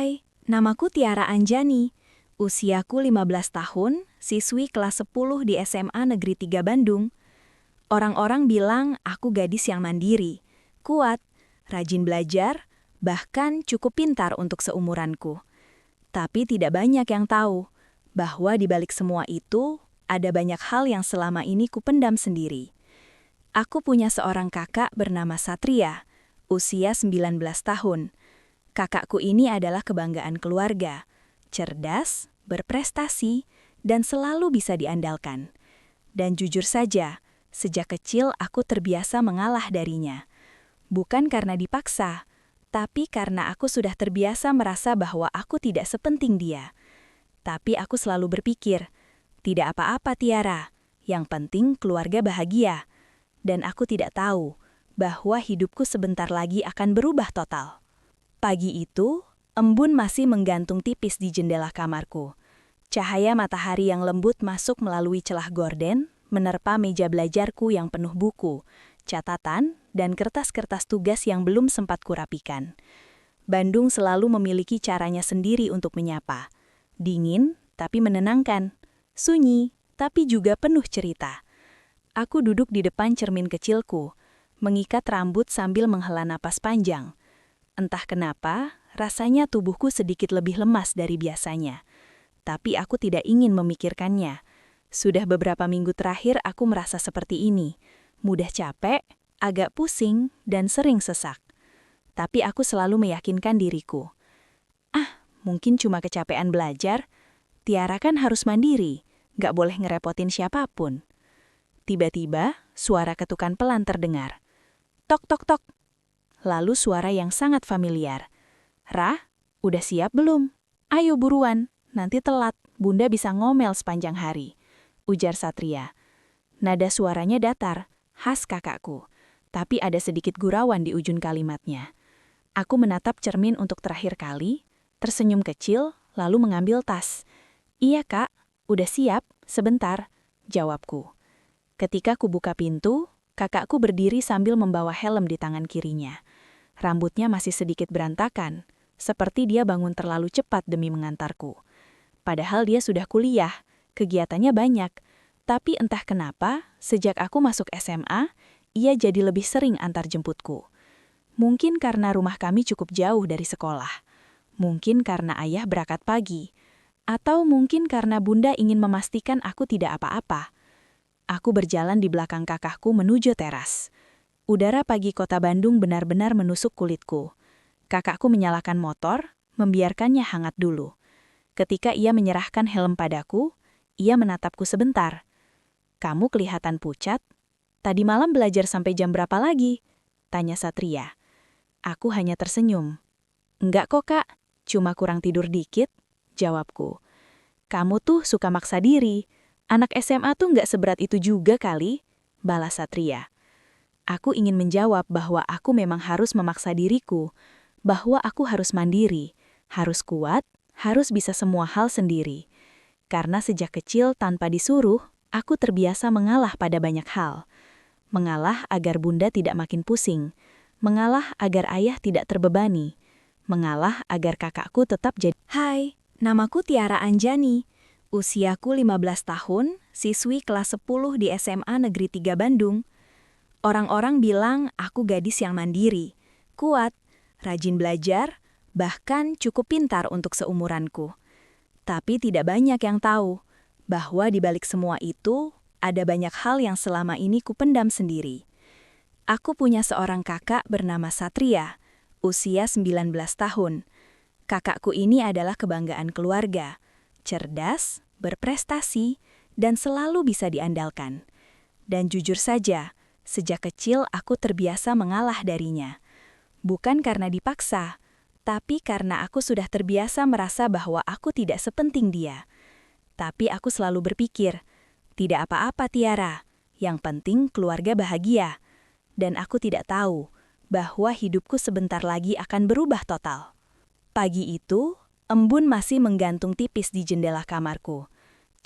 Hai, namaku Tiara Anjani. Usiaku 15 tahun, siswi kelas 10 di SMA Negeri 3 Bandung. Orang-orang bilang aku gadis yang mandiri, kuat, rajin belajar, bahkan cukup pintar untuk seumuranku. Tapi tidak banyak yang tahu bahwa di balik semua itu, ada banyak hal yang selama ini kupendam sendiri. Aku punya seorang kakak bernama Satria, usia 19 tahun. Kakakku ini adalah kebanggaan keluarga, cerdas, berprestasi, dan selalu bisa diandalkan. Dan jujur saja, sejak kecil aku terbiasa mengalah darinya. Bukan karena dipaksa, tapi karena aku sudah terbiasa merasa bahwa aku tidak sepenting dia. Tapi aku selalu berpikir, tidak apa-apa Tiara, yang penting keluarga bahagia. Dan aku tidak tahu bahwa hidupku sebentar lagi akan berubah total. Pagi itu, embun masih menggantung tipis di jendela kamarku. Cahaya matahari yang lembut masuk melalui celah gorden, menerpa meja belajarku yang penuh buku, catatan, dan kertas-kertas tugas yang belum sempat kurapikan. Bandung selalu memiliki caranya sendiri untuk menyapa. Dingin, tapi menenangkan. Sunyi, tapi juga penuh cerita. Aku duduk di depan cermin kecilku, mengikat rambut sambil menghela napas panjang. Entah kenapa, rasanya tubuhku sedikit lebih lemas dari biasanya. Tapi aku tidak ingin memikirkannya. Sudah beberapa minggu terakhir aku merasa seperti ini. Mudah capek, agak pusing, dan sering sesak. Tapi aku selalu meyakinkan diriku. Mungkin cuma kecapean belajar. Tiara kan harus mandiri, gak boleh ngerepotin siapapun. Tiba-tiba, suara ketukan pelan terdengar. Tok tok tok. Lalu suara yang sangat familiar. Rah, udah siap belum? Ayo buruan, nanti telat, Bunda bisa ngomel sepanjang hari, ujar Satria. Nada suaranya datar, khas kakakku, tapi ada sedikit gurauan di ujung kalimatnya. Aku menatap cermin untuk terakhir kali, tersenyum kecil, lalu mengambil tas. Iya kak, udah siap, sebentar, jawabku. Ketika ku buka pintu, kakakku berdiri sambil membawa helm di tangan kirinya. Rambutnya masih sedikit berantakan, seperti dia bangun terlalu cepat demi mengantarku. Padahal dia sudah kuliah, kegiatannya banyak. Tapi entah kenapa, sejak aku masuk SMA, ia jadi lebih sering antar jemputku. Mungkin karena rumah kami cukup jauh dari sekolah. Mungkin karena ayah berangkat pagi. Atau mungkin karena Bunda ingin memastikan aku tidak apa-apa. Aku berjalan di belakang kakakku menuju teras. Udara pagi kota Bandung benar-benar menusuk kulitku. Kakakku menyalakan motor, membiarkannya hangat dulu. Ketika ia menyerahkan helm padaku, ia menatapku sebentar. Kamu kelihatan pucat. Tadi malam belajar sampai jam berapa lagi? Tanya Satria. Aku hanya tersenyum. Enggak kok kak, cuma kurang tidur dikit, jawabku. Kamu tuh suka maksa diri. Anak SMA tuh nggak seberat itu juga kali, balas Satria. Aku ingin menjawab bahwa aku memang harus memaksa diriku, bahwa aku harus mandiri, harus kuat, harus bisa semua hal sendiri. Karena sejak kecil tanpa disuruh, aku terbiasa mengalah pada banyak hal. Mengalah agar Bunda tidak makin pusing, mengalah agar ayah tidak terbebani, mengalah agar kakakku tetap jadi. Hai, namaku Tiara Anjani. Usiaku 15 tahun, siswi kelas 10 di SMA Negeri 3 Bandung. Orang-orang bilang aku gadis yang mandiri, kuat, rajin belajar, bahkan cukup pintar untuk seumuranku. Tapi tidak banyak yang tahu bahwa di balik semua itu, ada banyak hal yang selama ini kupendam sendiri. Aku punya seorang kakak bernama Satria, usia 19 tahun. Kakakku ini adalah kebanggaan keluarga, cerdas, berprestasi, dan selalu bisa diandalkan. Dan jujur saja, sejak kecil aku terbiasa mengalah darinya. Bukan karena dipaksa, tapi karena aku sudah terbiasa merasa bahwa aku tidak sepenting dia. Tapi aku selalu berpikir, tidak apa-apa Tiara, yang penting keluarga bahagia. Dan aku tidak tahu bahwa hidupku sebentar lagi akan berubah total. Pagi itu, embun masih menggantung tipis di jendela kamarku.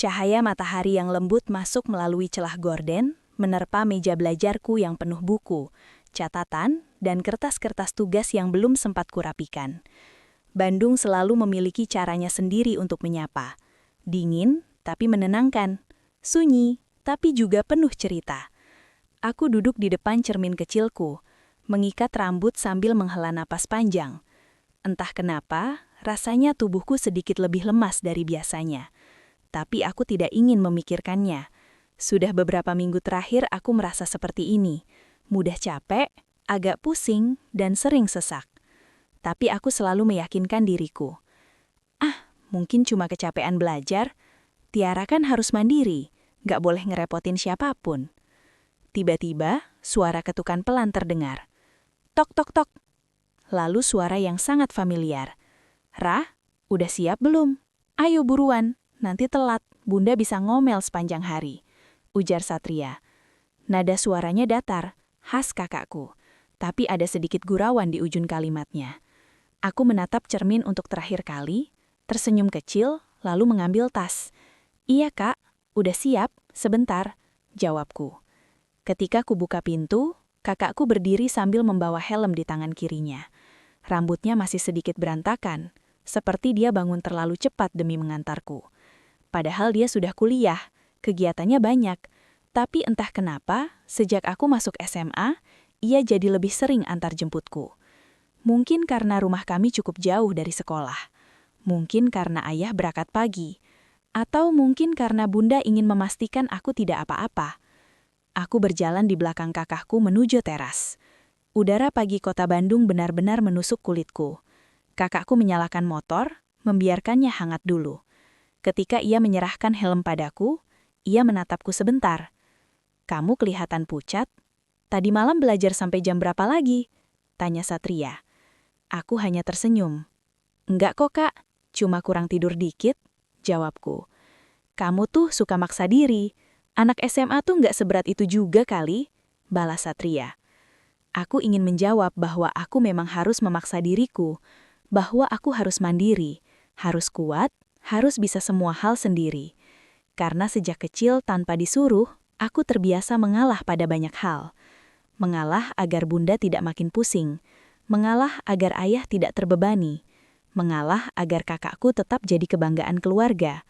Cahaya matahari yang lembut masuk melalui celah gorden, menerpa meja belajarku yang penuh buku, catatan, dan kertas-kertas tugas yang belum sempat kurapikan. Bandung selalu memiliki caranya sendiri untuk menyapa. Dingin, tapi menenangkan. Sunyi, tapi juga penuh cerita. Aku duduk di depan cermin kecilku, mengikat rambut sambil menghela napas panjang. Entah kenapa, rasanya tubuhku sedikit lebih lemas dari biasanya. Tapi aku tidak ingin memikirkannya. Sudah beberapa minggu terakhir aku merasa seperti ini. Mudah capek, agak pusing, dan sering sesak. Tapi aku selalu meyakinkan diriku. Mungkin cuma kecapean belajar. Tiara kan harus mandiri, gak boleh ngerepotin siapapun. Tiba-tiba, suara ketukan pelan terdengar. Tok tok tok. Lalu suara yang sangat familiar. Rah, udah siap belum? Ayo buruan, nanti telat, Bunda bisa ngomel sepanjang hari. Ujar Satria. Nada suaranya datar, khas kakakku. Tapi ada sedikit gurauan di ujung kalimatnya. Aku menatap cermin untuk terakhir kali, tersenyum kecil, lalu mengambil tas. Iya kak, udah siap, sebentar, jawabku. Ketika ku buka pintu, kakakku berdiri sambil membawa helm di tangan kirinya. Rambutnya masih sedikit berantakan, seperti dia bangun terlalu cepat demi mengantarku. Padahal dia sudah kuliah, kegiatannya banyak. Tapi entah kenapa, sejak aku masuk SMA, ia jadi lebih sering antar jemputku. Mungkin karena rumah kami cukup jauh dari sekolah. Mungkin karena ayah berangkat pagi. Atau mungkin karena Bunda ingin memastikan aku tidak apa-apa. Aku berjalan di belakang kakakku menuju teras. Udara pagi kota Bandung benar-benar menusuk kulitku. Kakakku menyalakan motor, membiarkannya hangat dulu. Ketika ia menyerahkan helm padaku, ia menatapku sebentar. Kamu kelihatan pucat. Tadi malam belajar sampai jam berapa lagi? Tanya Satria. Aku hanya tersenyum. Enggak kok kak, cuma kurang tidur dikit, jawabku. Kamu tuh suka maksa diri. Anak SMA tuh nggak seberat itu juga kali, balas Satria. Aku ingin menjawab bahwa aku memang harus memaksa diriku, bahwa aku harus mandiri, harus kuat, harus bisa semua hal sendiri. Karena sejak kecil tanpa disuruh, aku terbiasa mengalah pada banyak hal. Mengalah agar Bunda tidak makin pusing, mengalah agar ayah tidak terbebani, mengalah agar kakakku tetap jadi kebanggaan keluarga.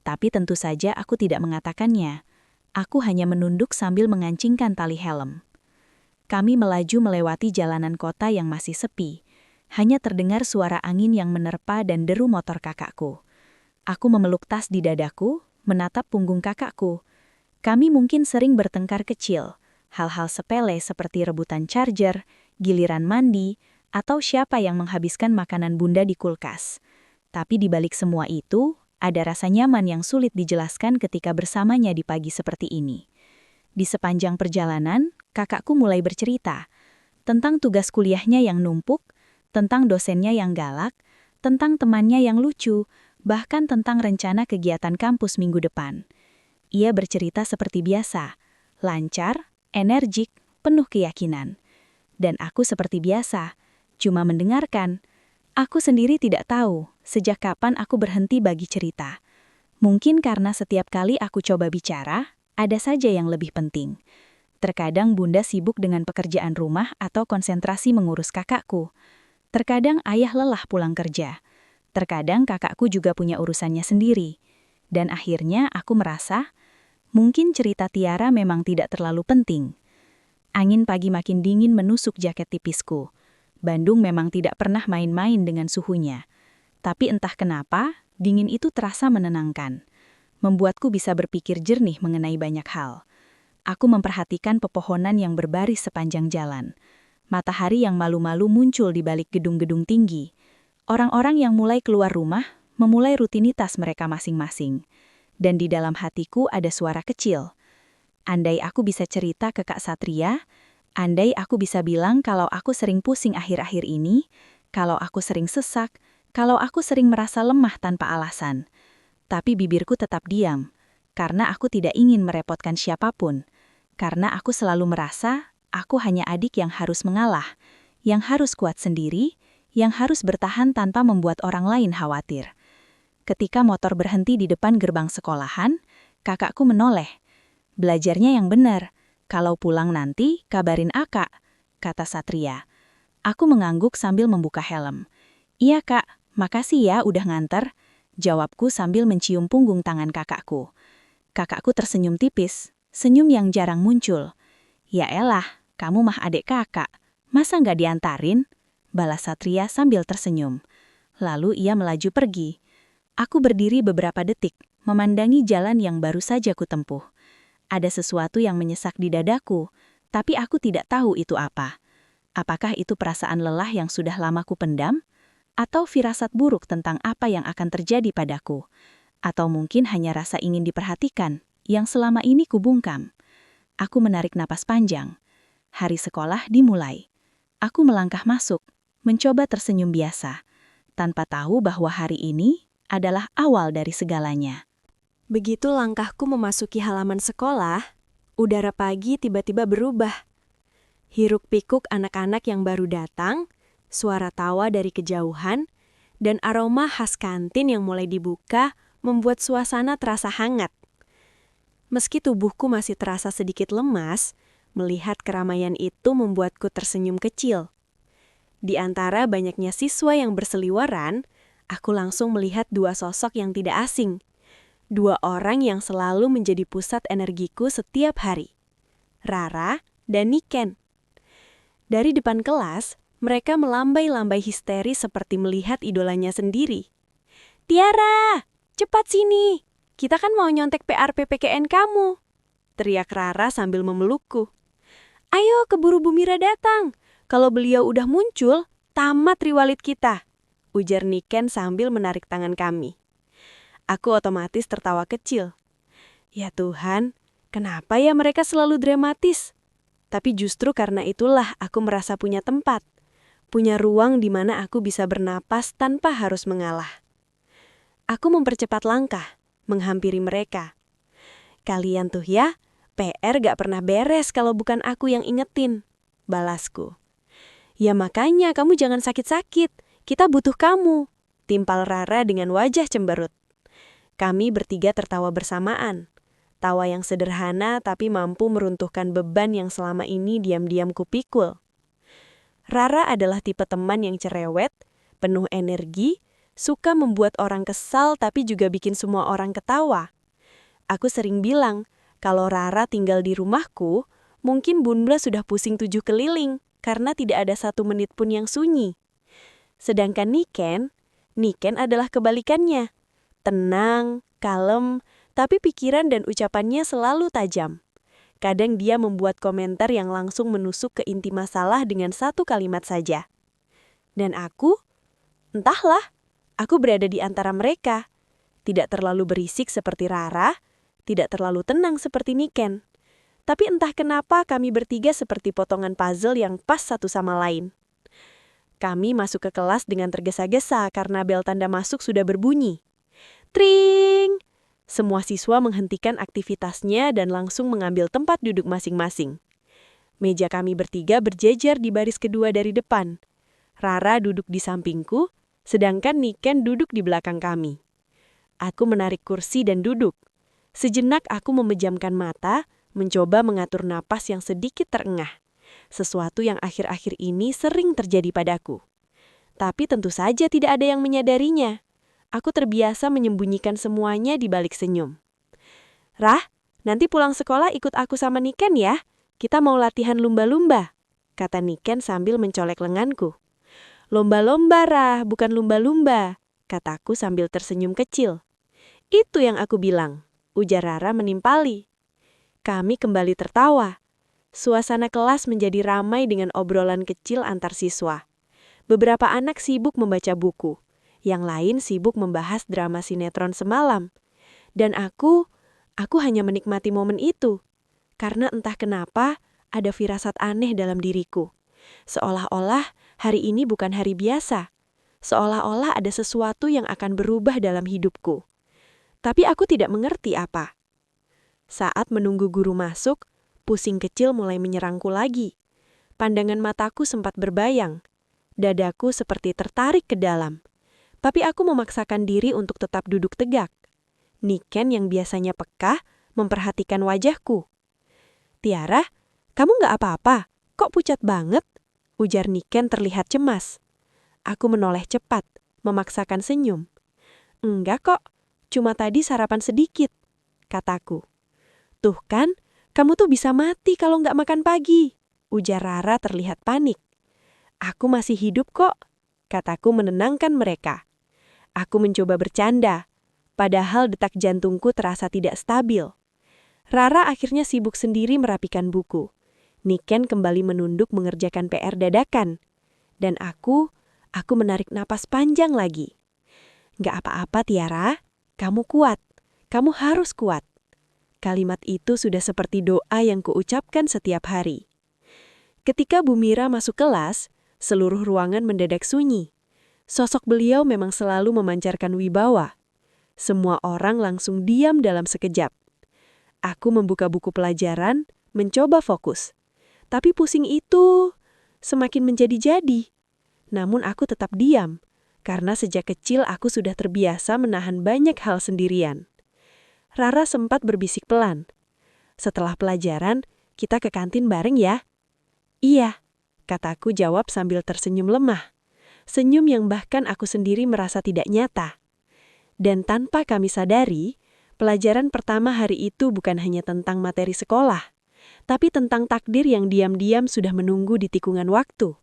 Tapi tentu saja aku tidak mengatakannya. Aku hanya menunduk sambil mengancingkan tali helm. Kami melaju melewati jalanan kota yang masih sepi. Hanya terdengar suara angin yang menerpa dan deru motor kakakku. Aku memeluk tas di dadaku, menatap punggung kakakku. Kami mungkin sering bertengkar kecil. Hal-hal sepele seperti rebutan charger, giliran mandi, atau siapa yang menghabiskan makanan Bunda di kulkas. Tapi di balik semua itu, ada rasa nyaman yang sulit dijelaskan ketika bersamanya di pagi seperti ini. Di sepanjang perjalanan, kakakku mulai bercerita tentang tugas kuliahnya yang numpuk, tentang dosennya yang galak, tentang temannya yang lucu, bahkan tentang rencana kegiatan kampus minggu depan. Ia bercerita seperti biasa, lancar, energik, penuh keyakinan. Dan aku seperti biasa, cuma mendengarkan. Aku sendiri tidak tahu sejak kapan aku berhenti bagi cerita. Mungkin karena setiap kali aku coba bicara, ada saja yang lebih penting. Terkadang Bunda sibuk dengan pekerjaan rumah atau konsentrasi mengurus kakakku. Terkadang ayah lelah pulang kerja. Terkadang kakakku juga punya urusannya sendiri. Dan akhirnya aku merasa, mungkin cerita Tiara memang tidak terlalu penting. Angin pagi makin dingin menusuk jaket tipisku. Bandung memang tidak pernah main-main dengan suhunya. Tapi entah kenapa, dingin itu terasa menenangkan. Membuatku bisa berpikir jernih mengenai banyak hal. Aku memperhatikan pepohonan yang berbaris sepanjang jalan. Matahari yang malu-malu muncul di balik gedung-gedung tinggi. Orang-orang yang mulai keluar rumah, memulai rutinitas mereka masing-masing. Dan di dalam hatiku ada suara kecil. Andai aku bisa cerita ke Kak Satria, andai aku bisa bilang kalau aku sering pusing akhir-akhir ini, kalau aku sering sesak, kalau aku sering merasa lemah tanpa alasan. Tapi bibirku tetap diam, karena aku tidak ingin merepotkan siapapun. Karena aku selalu merasa, aku hanya adik yang harus mengalah, yang harus kuat sendiri, yang harus bertahan tanpa membuat orang lain khawatir. Ketika motor berhenti di depan gerbang sekolahan, kakakku menoleh. Belajarnya yang benar. Kalau pulang nanti, kabarin Akak, kata Satria. Aku mengangguk sambil membuka helm. Iya kak, Makasih ya udah nganter, jawabku sambil mencium punggung tangan kakakku. Kakakku tersenyum tipis, senyum yang jarang muncul. Ya elah, kamu mah adik kakak, masa nggak diantarin? Balas Satria sambil tersenyum. Lalu ia melaju pergi. Aku berdiri beberapa detik, memandangi jalan yang baru saja kutempuh. Ada sesuatu yang menyesak di dadaku, tapi aku tidak tahu itu apa. Apakah itu perasaan lelah yang sudah lama kupendam? Atau firasat buruk tentang apa yang akan terjadi padaku? Atau mungkin hanya rasa ingin diperhatikan yang selama ini kubungkam? Aku menarik napas panjang. Hari sekolah dimulai. Aku melangkah masuk, mencoba tersenyum biasa, tanpa tahu bahwa hari ini adalah awal dari segalanya. Begitu langkahku memasuki halaman sekolah, udara pagi tiba-tiba berubah. Hiruk-pikuk anak-anak yang baru datang, suara tawa dari kejauhan, dan aroma khas kantin yang mulai dibuka membuat suasana terasa hangat. Meski tubuhku masih terasa sedikit lemas, melihat keramaian itu membuatku tersenyum kecil. Di antara banyaknya siswa yang berseliweran, aku langsung melihat dua sosok yang tidak asing. Dua orang yang selalu menjadi pusat energiku setiap hari. Rara dan Niken. Dari depan kelas, mereka melambai-lambai histeris seperti melihat idolanya sendiri. "Tiara, cepat sini. Kita kan mau nyontek PR PPKN kamu," teriak Rara sambil memelukku. "Ayo keburu Bu Mira datang. Kalau beliau udah muncul, tamat riwalit kita," ujar Niken sambil menarik tangan kami. Aku otomatis tertawa kecil. Ya Tuhan, kenapa ya mereka selalu dramatis? Tapi justru karena itulah aku merasa punya tempat. Punya ruang di mana aku bisa bernapas tanpa harus mengalah. Aku mempercepat langkah, menghampiri mereka. "Kalian tuh ya, PR gak pernah beres kalau bukan aku yang ingetin," balasku. "Ya makanya kamu jangan sakit-sakit, kita butuh kamu," timpal Rara dengan wajah cemberut. Kami bertiga tertawa bersamaan. Tawa yang sederhana tapi mampu meruntuhkan beban yang selama ini diam-diam kupikul. Rara adalah tipe teman yang cerewet, penuh energi, suka membuat orang kesal tapi juga bikin semua orang ketawa. Aku sering bilang, kalau Rara tinggal di rumahku, mungkin Bunda sudah pusing 7 keliling karena tidak ada 1 menit pun yang sunyi. Sedangkan Niken adalah kebalikannya. Tenang, kalem, tapi pikiran dan ucapannya selalu tajam. Kadang dia membuat komentar yang langsung menusuk ke inti masalah dengan 1 kalimat saja. Dan aku, entahlah, aku berada di antara mereka. Tidak terlalu berisik seperti Rara, tidak terlalu tenang seperti Niken. Tapi entah kenapa kami bertiga seperti potongan puzzle yang pas satu sama lain. Kami masuk ke kelas dengan tergesa-gesa karena bel tanda masuk sudah berbunyi. Tring! Semua siswa menghentikan aktivitasnya dan langsung mengambil tempat duduk masing-masing. Meja kami bertiga berjejer di baris kedua dari depan. Rara duduk di sampingku, sedangkan Niken duduk di belakang kami. Aku menarik kursi dan duduk. Sejenak aku memejamkan mata, mencoba mengatur napas yang sedikit terengah. Sesuatu yang akhir-akhir ini sering terjadi padaku. Tapi tentu saja tidak ada yang menyadarinya. Aku terbiasa menyembunyikan semuanya di balik senyum. "Rah, nanti pulang sekolah ikut aku sama Niken ya. Kita mau latihan lumba-lumba," kata Niken sambil mencolek lenganku. "Lomba-lomba, Rah, bukan lumba-lumba," kataku sambil tersenyum kecil. "Itu yang aku bilang," ujar Rara menimpali. Kami kembali tertawa. Suasana kelas menjadi ramai dengan obrolan kecil antar siswa. Beberapa anak sibuk membaca buku. Yang lain sibuk membahas drama sinetron semalam. Dan aku hanya menikmati momen itu. Karena entah kenapa, ada firasat aneh dalam diriku. Seolah-olah hari ini bukan hari biasa. Seolah-olah ada sesuatu yang akan berubah dalam hidupku. Tapi aku tidak mengerti apa. Saat menunggu guru masuk, pusing kecil mulai menyerangku lagi. Pandangan mataku sempat berbayang. Dadaku seperti tertarik ke dalam. Tapi aku memaksakan diri untuk tetap duduk tegak. Niken yang biasanya peka memperhatikan wajahku. "Tiara, kamu nggak apa-apa? Kok pucat banget?" ujar Niken terlihat cemas. Aku menoleh cepat, memaksakan senyum. Enggak kok, cuma tadi sarapan sedikit, kataku. Tuh kan, kamu tuh bisa mati kalau nggak makan pagi, ujar Rara terlihat panik. Aku masih hidup kok, kataku menenangkan mereka. Aku mencoba bercanda, padahal detak jantungku terasa tidak stabil. Rara akhirnya sibuk sendiri merapikan buku. Niken kembali menunduk mengerjakan PR dadakan. Dan aku menarik napas panjang lagi. Gak apa-apa Tiara, kamu kuat. Kamu harus kuat. Kalimat itu sudah seperti doa yang kuucapkan setiap hari. Ketika Bu Mira masuk kelas, seluruh ruangan mendadak sunyi. Sosok beliau memang selalu memancarkan wibawa. Semua orang langsung diam dalam sekejap. Aku membuka buku pelajaran, mencoba fokus. Tapi pusing itu semakin menjadi-jadi. Namun aku tetap diam, karena sejak kecil aku sudah terbiasa menahan banyak hal sendirian. Rara sempat berbisik pelan. Setelah pelajaran, kita ke kantin bareng ya? Iya, kataku jawab sambil tersenyum lemah. Senyum yang bahkan aku sendiri merasa tidak nyata. Dan tanpa kami sadari, pelajaran pertama hari itu bukan hanya tentang materi sekolah, tapi tentang takdir yang diam-diam sudah menunggu di tikungan waktu.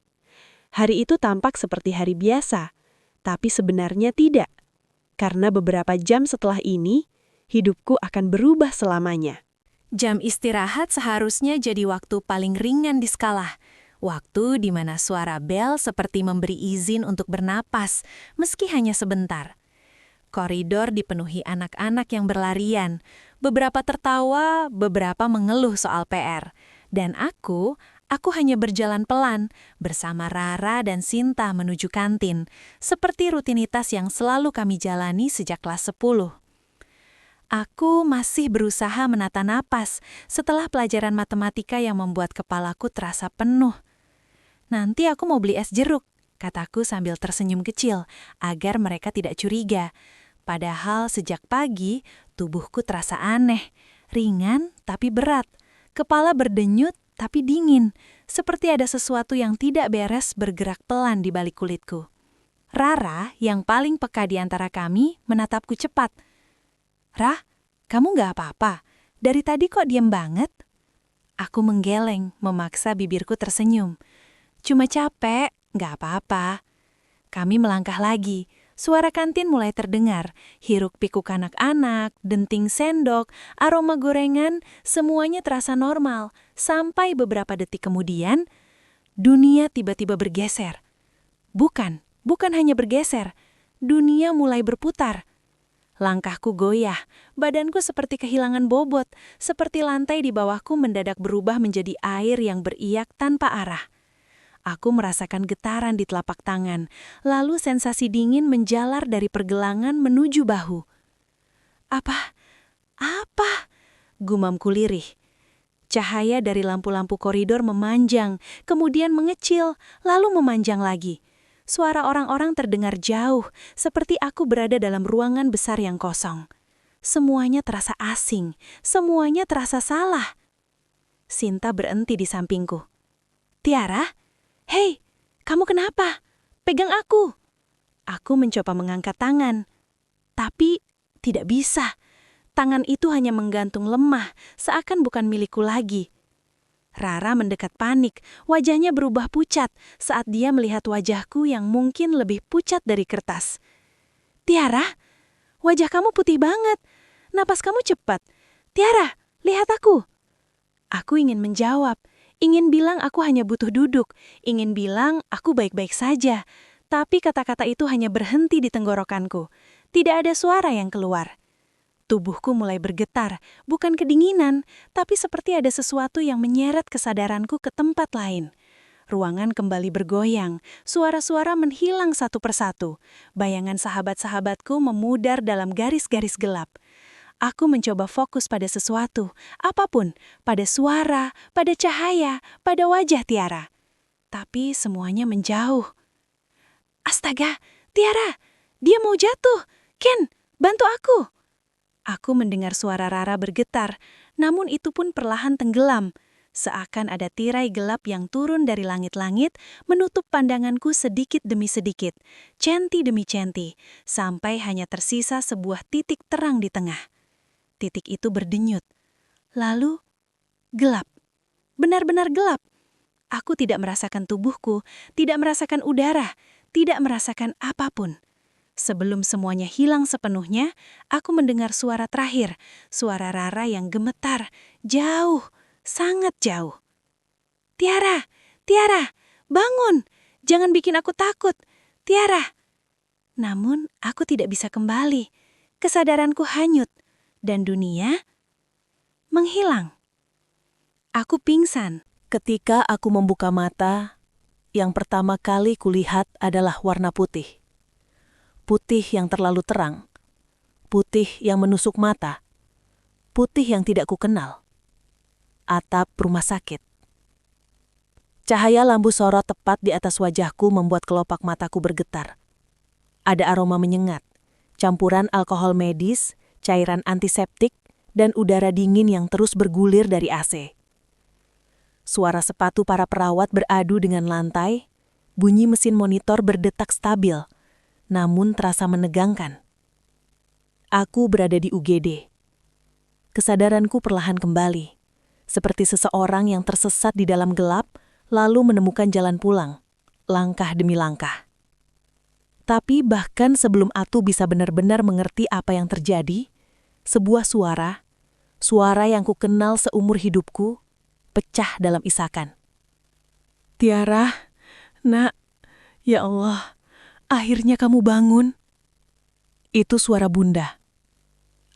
Hari itu tampak seperti hari biasa, tapi sebenarnya tidak. Karena beberapa jam setelah ini, hidupku akan berubah selamanya. Jam istirahat seharusnya jadi waktu paling ringan di skala. Waktu di mana suara bel seperti memberi izin untuk bernapas, meski hanya sebentar. Koridor dipenuhi anak-anak yang berlarian. Beberapa tertawa, beberapa mengeluh soal PR. Dan aku hanya berjalan pelan bersama Rara dan Sinta menuju kantin, seperti rutinitas yang selalu kami jalani sejak kelas 10. Aku masih berusaha menata napas setelah pelajaran matematika yang membuat kepalaku terasa penuh. Nanti aku mau beli es jeruk, kataku sambil tersenyum kecil, agar mereka tidak curiga. Padahal sejak pagi, tubuhku terasa aneh, ringan tapi berat, kepala berdenyut tapi dingin, seperti ada sesuatu yang tidak beres bergerak pelan di balik kulitku. Rara, yang paling peka di antara kami, menatapku cepat. Rah, kamu gak apa-apa? Dari tadi kok diam banget? Aku menggeleng, memaksa bibirku tersenyum. Cuma capek, gak apa-apa. Kami melangkah lagi. Suara kantin mulai terdengar. Hiruk-pikuk anak-anak, denting sendok, aroma gorengan, semuanya terasa normal. Sampai beberapa detik kemudian, dunia tiba-tiba bergeser. Bukan hanya bergeser. Dunia mulai berputar. Langkahku goyah, badanku seperti kehilangan bobot, seperti lantai di bawahku mendadak berubah menjadi air yang beriak tanpa arah. Aku merasakan getaran di telapak tangan, lalu sensasi dingin menjalar dari pergelangan menuju bahu. Apa? Gumamku lirih. Cahaya dari lampu-lampu koridor memanjang, kemudian mengecil, lalu memanjang lagi. Suara orang-orang terdengar jauh, seperti aku berada dalam ruangan besar yang kosong. Semuanya terasa asing, semuanya terasa salah. Sinta berhenti di sampingku. Tiara? Hei, kamu kenapa? Pegang aku. Aku mencoba mengangkat tangan, tapi tidak bisa. Tangan itu hanya menggantung lemah, seakan bukan milikku lagi. Rara mendekat panik, wajahnya berubah pucat saat dia melihat wajahku yang mungkin lebih pucat dari kertas. Tiara, wajah kamu putih banget. Napas kamu cepat. Tiara, lihat aku. Aku ingin menjawab, ingin bilang aku hanya butuh duduk, ingin bilang aku baik-baik saja. Tapi kata-kata itu hanya berhenti di tenggorokanku. Tidak ada suara yang keluar. Tubuhku mulai bergetar, bukan kedinginan, tapi seperti ada sesuatu yang menyeret kesadaranku ke tempat lain. Ruangan kembali bergoyang, suara-suara menghilang satu persatu. Bayangan sahabat-sahabatku memudar dalam garis-garis gelap. Aku mencoba fokus pada sesuatu, apapun, pada suara, pada cahaya, pada wajah Tiara. Tapi semuanya menjauh. Astaga, Tiara, dia mau jatuh. Ken, bantu aku. Aku mendengar suara Rara bergetar, namun itu pun perlahan tenggelam. Seakan ada tirai gelap yang turun dari langit-langit, menutup pandanganku sedikit demi sedikit, centi demi centi, sampai hanya tersisa sebuah titik terang di tengah. Titik itu berdenyut. Lalu, gelap. Benar-benar gelap. Aku tidak merasakan tubuhku, tidak merasakan udara, tidak merasakan apapun. Sebelum semuanya hilang sepenuhnya, aku mendengar suara terakhir, suara Rara yang gemetar, jauh, sangat jauh. Tiara, Tiara, bangun! Jangan bikin aku takut, Tiara. Namun, aku tidak bisa kembali. Kesadaranku hanyut, dan dunia menghilang. Aku pingsan. Ketika aku membuka mata, yang pertama kali kulihat adalah warna putih. Putih yang terlalu terang, putih yang menusuk mata, putih yang tidak kukenal. Atap rumah sakit. Cahaya lampu sorot tepat di atas wajahku membuat kelopak mataku bergetar. Ada aroma menyengat, campuran alkohol medis, cairan antiseptik, dan udara dingin yang terus bergulir dari AC. Suara sepatu para perawat beradu dengan lantai, bunyi mesin monitor berdetak stabil, namun terasa menegangkan. Aku berada di UGD. Kesadaranku perlahan kembali, seperti seseorang yang tersesat di dalam gelap, lalu menemukan jalan pulang, langkah demi langkah. Tapi bahkan sebelum aku bisa benar-benar mengerti apa yang terjadi, sebuah suara yang kukenal seumur hidupku, pecah dalam isakan. Tiara, nak, ya Allah, akhirnya kamu bangun. Itu suara Bunda.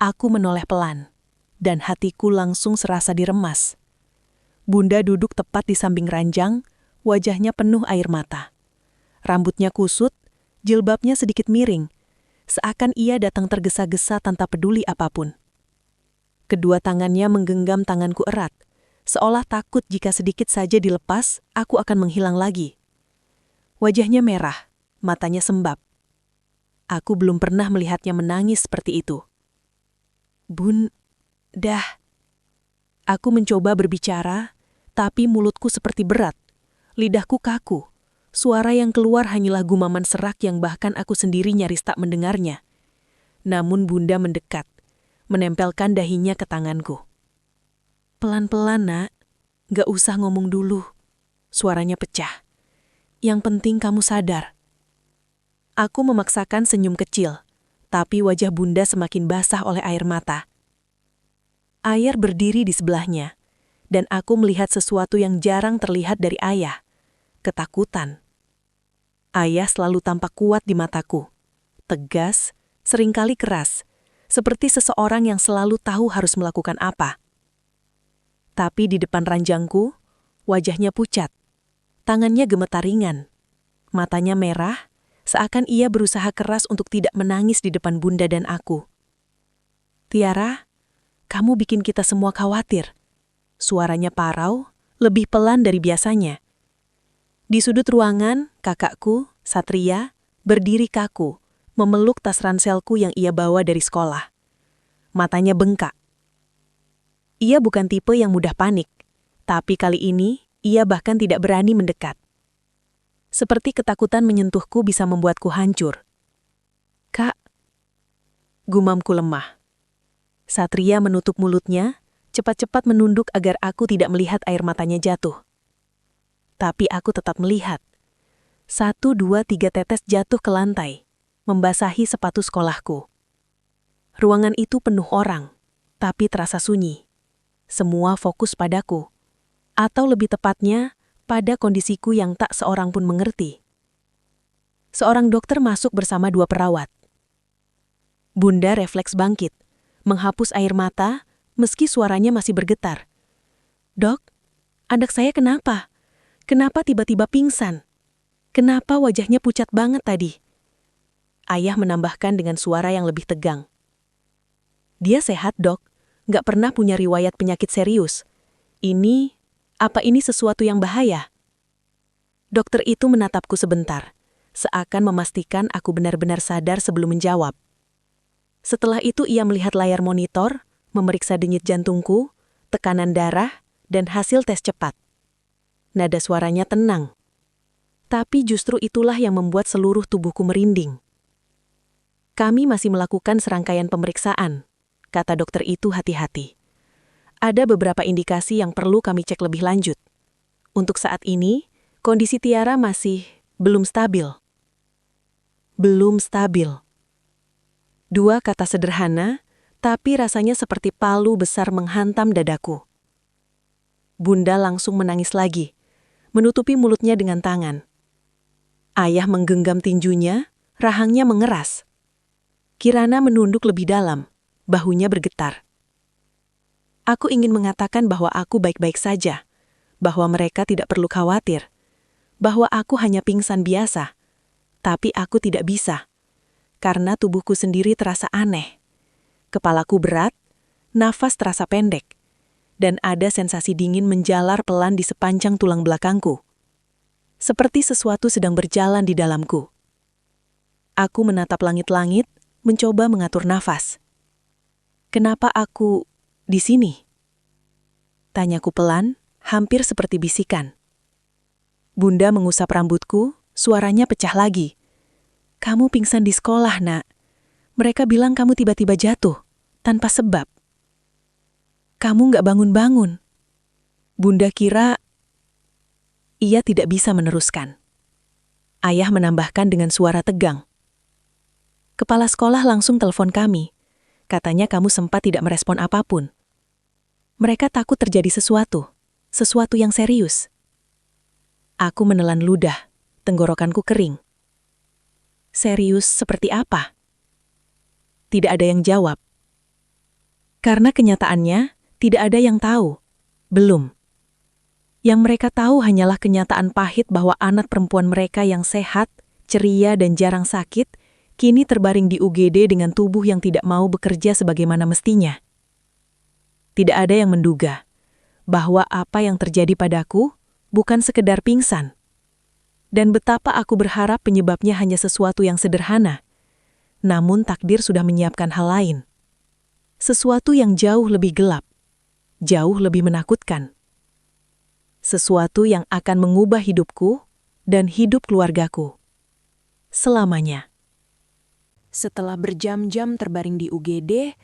Aku menoleh pelan, dan hatiku langsung serasa diremas. Bunda duduk tepat di samping ranjang, wajahnya penuh air mata. Rambutnya kusut, jilbabnya sedikit miring, seakan ia datang tergesa-gesa tanpa peduli apapun. Kedua tangannya menggenggam tanganku erat, seolah takut jika sedikit saja dilepas, aku akan menghilang lagi. Wajahnya merah, matanya sembab. Aku belum pernah melihatnya menangis seperti itu. Bunda. Aku mencoba berbicara, tapi mulutku seperti berat. Lidahku kaku. Suara yang keluar hanyalah gumaman serak yang bahkan aku sendiri nyaris tak mendengarnya. Namun Bunda mendekat, menempelkan dahinya ke tanganku. Pelan-pelan, nak. Gak usah ngomong dulu. Suaranya pecah. Yang penting kamu sadar. Aku memaksakan senyum kecil, tapi wajah Bunda semakin basah oleh air mata. Ayah berdiri di sebelahnya, dan aku melihat sesuatu yang jarang terlihat dari ayah. Ketakutan. Ayah selalu tampak kuat di mataku. Tegas, seringkali keras, seperti seseorang yang selalu tahu harus melakukan apa. Tapi di depan ranjangku, wajahnya pucat. Tangannya gemetar ringan. Matanya merah, seakan ia berusaha keras untuk tidak menangis di depan Bunda dan aku. Tiara, kamu bikin kita semua khawatir. Suaranya parau, lebih pelan dari biasanya. Di sudut ruangan, kakakku, Satria, berdiri kaku, memeluk tas ranselku yang ia bawa dari sekolah. Matanya bengkak. Ia bukan tipe yang mudah panik, tapi kali ini ia bahkan tidak berani mendekat. Seperti ketakutan menyentuhku bisa membuatku hancur. Kak, gumamku lemah. Satria menutup mulutnya, cepat-cepat menunduk agar aku tidak melihat air matanya jatuh. Tapi aku tetap melihat. 1, 2, 3 tetes jatuh ke lantai, membasahi sepatu sekolahku. Ruangan itu penuh orang, tapi terasa sunyi. Semua fokus padaku. Atau lebih tepatnya, pada kondisiku yang tak seorang pun mengerti. Seorang dokter masuk bersama 2 perawat. Bunda refleks bangkit, menghapus air mata, meski suaranya masih bergetar. Dok, anak saya kenapa? Kenapa tiba-tiba pingsan? Kenapa wajahnya pucat banget tadi? Ayah menambahkan dengan suara yang lebih tegang. Dia sehat, dok. Nggak pernah punya riwayat penyakit serius. Apa ini sesuatu yang bahaya? Dokter itu menatapku sebentar, seakan memastikan aku benar-benar sadar sebelum menjawab. Setelah itu ia melihat layar monitor, memeriksa denyut jantungku, tekanan darah, dan hasil tes cepat. Nada suaranya tenang. Tapi justru itulah yang membuat seluruh tubuhku merinding. Kami masih melakukan serangkaian pemeriksaan, kata dokter itu hati-hati. Ada beberapa indikasi yang perlu kami cek lebih lanjut. Untuk saat ini, kondisi Tiara masih belum stabil. Belum stabil. Dua kata sederhana, tapi rasanya seperti palu besar menghantam dadaku. Bunda langsung menangis lagi, menutupi mulutnya dengan tangan. Ayah menggenggam tinjunya, rahangnya mengeras. Kirana menunduk lebih dalam, bahunya bergetar. Aku ingin mengatakan bahwa aku baik-baik saja, bahwa mereka tidak perlu khawatir, bahwa aku hanya pingsan biasa, tapi aku tidak bisa, karena tubuhku sendiri terasa aneh. Kepalaku berat, nafas terasa pendek, dan ada sensasi dingin menjalar pelan di sepanjang tulang belakangku. Seperti sesuatu sedang berjalan di dalamku. Aku menatap langit-langit, mencoba mengatur nafas. Kenapa aku di sini? Tanyaku pelan, hampir seperti bisikan. Bunda mengusap rambutku, suaranya pecah lagi. Kamu pingsan di sekolah, Nak. Mereka bilang kamu tiba-tiba jatuh, tanpa sebab. Kamu nggak bangun-bangun. Bunda kira ia tidak bisa meneruskan. Ayah menambahkan dengan suara tegang. Kepala sekolah langsung telepon kami. Katanya kamu sempat tidak merespon apapun. Mereka takut terjadi sesuatu yang serius. Aku menelan ludah, tenggorokanku kering. Serius seperti apa? Tidak ada yang jawab. Karena kenyataannya, tidak ada yang tahu. Belum. Yang mereka tahu hanyalah kenyataan pahit bahwa anak perempuan mereka yang sehat, ceria dan jarang sakit, kini terbaring di UGD dengan tubuh yang tidak mau bekerja sebagaimana mestinya. Tidak ada yang menduga bahwa apa yang terjadi padaku bukan sekedar pingsan. Dan betapa aku berharap penyebabnya hanya sesuatu yang sederhana. Namun takdir sudah menyiapkan hal lain. Sesuatu yang jauh lebih gelap, jauh lebih menakutkan. Sesuatu yang akan mengubah hidupku dan hidup keluargaku. Selamanya. Setelah berjam-jam terbaring di UGD,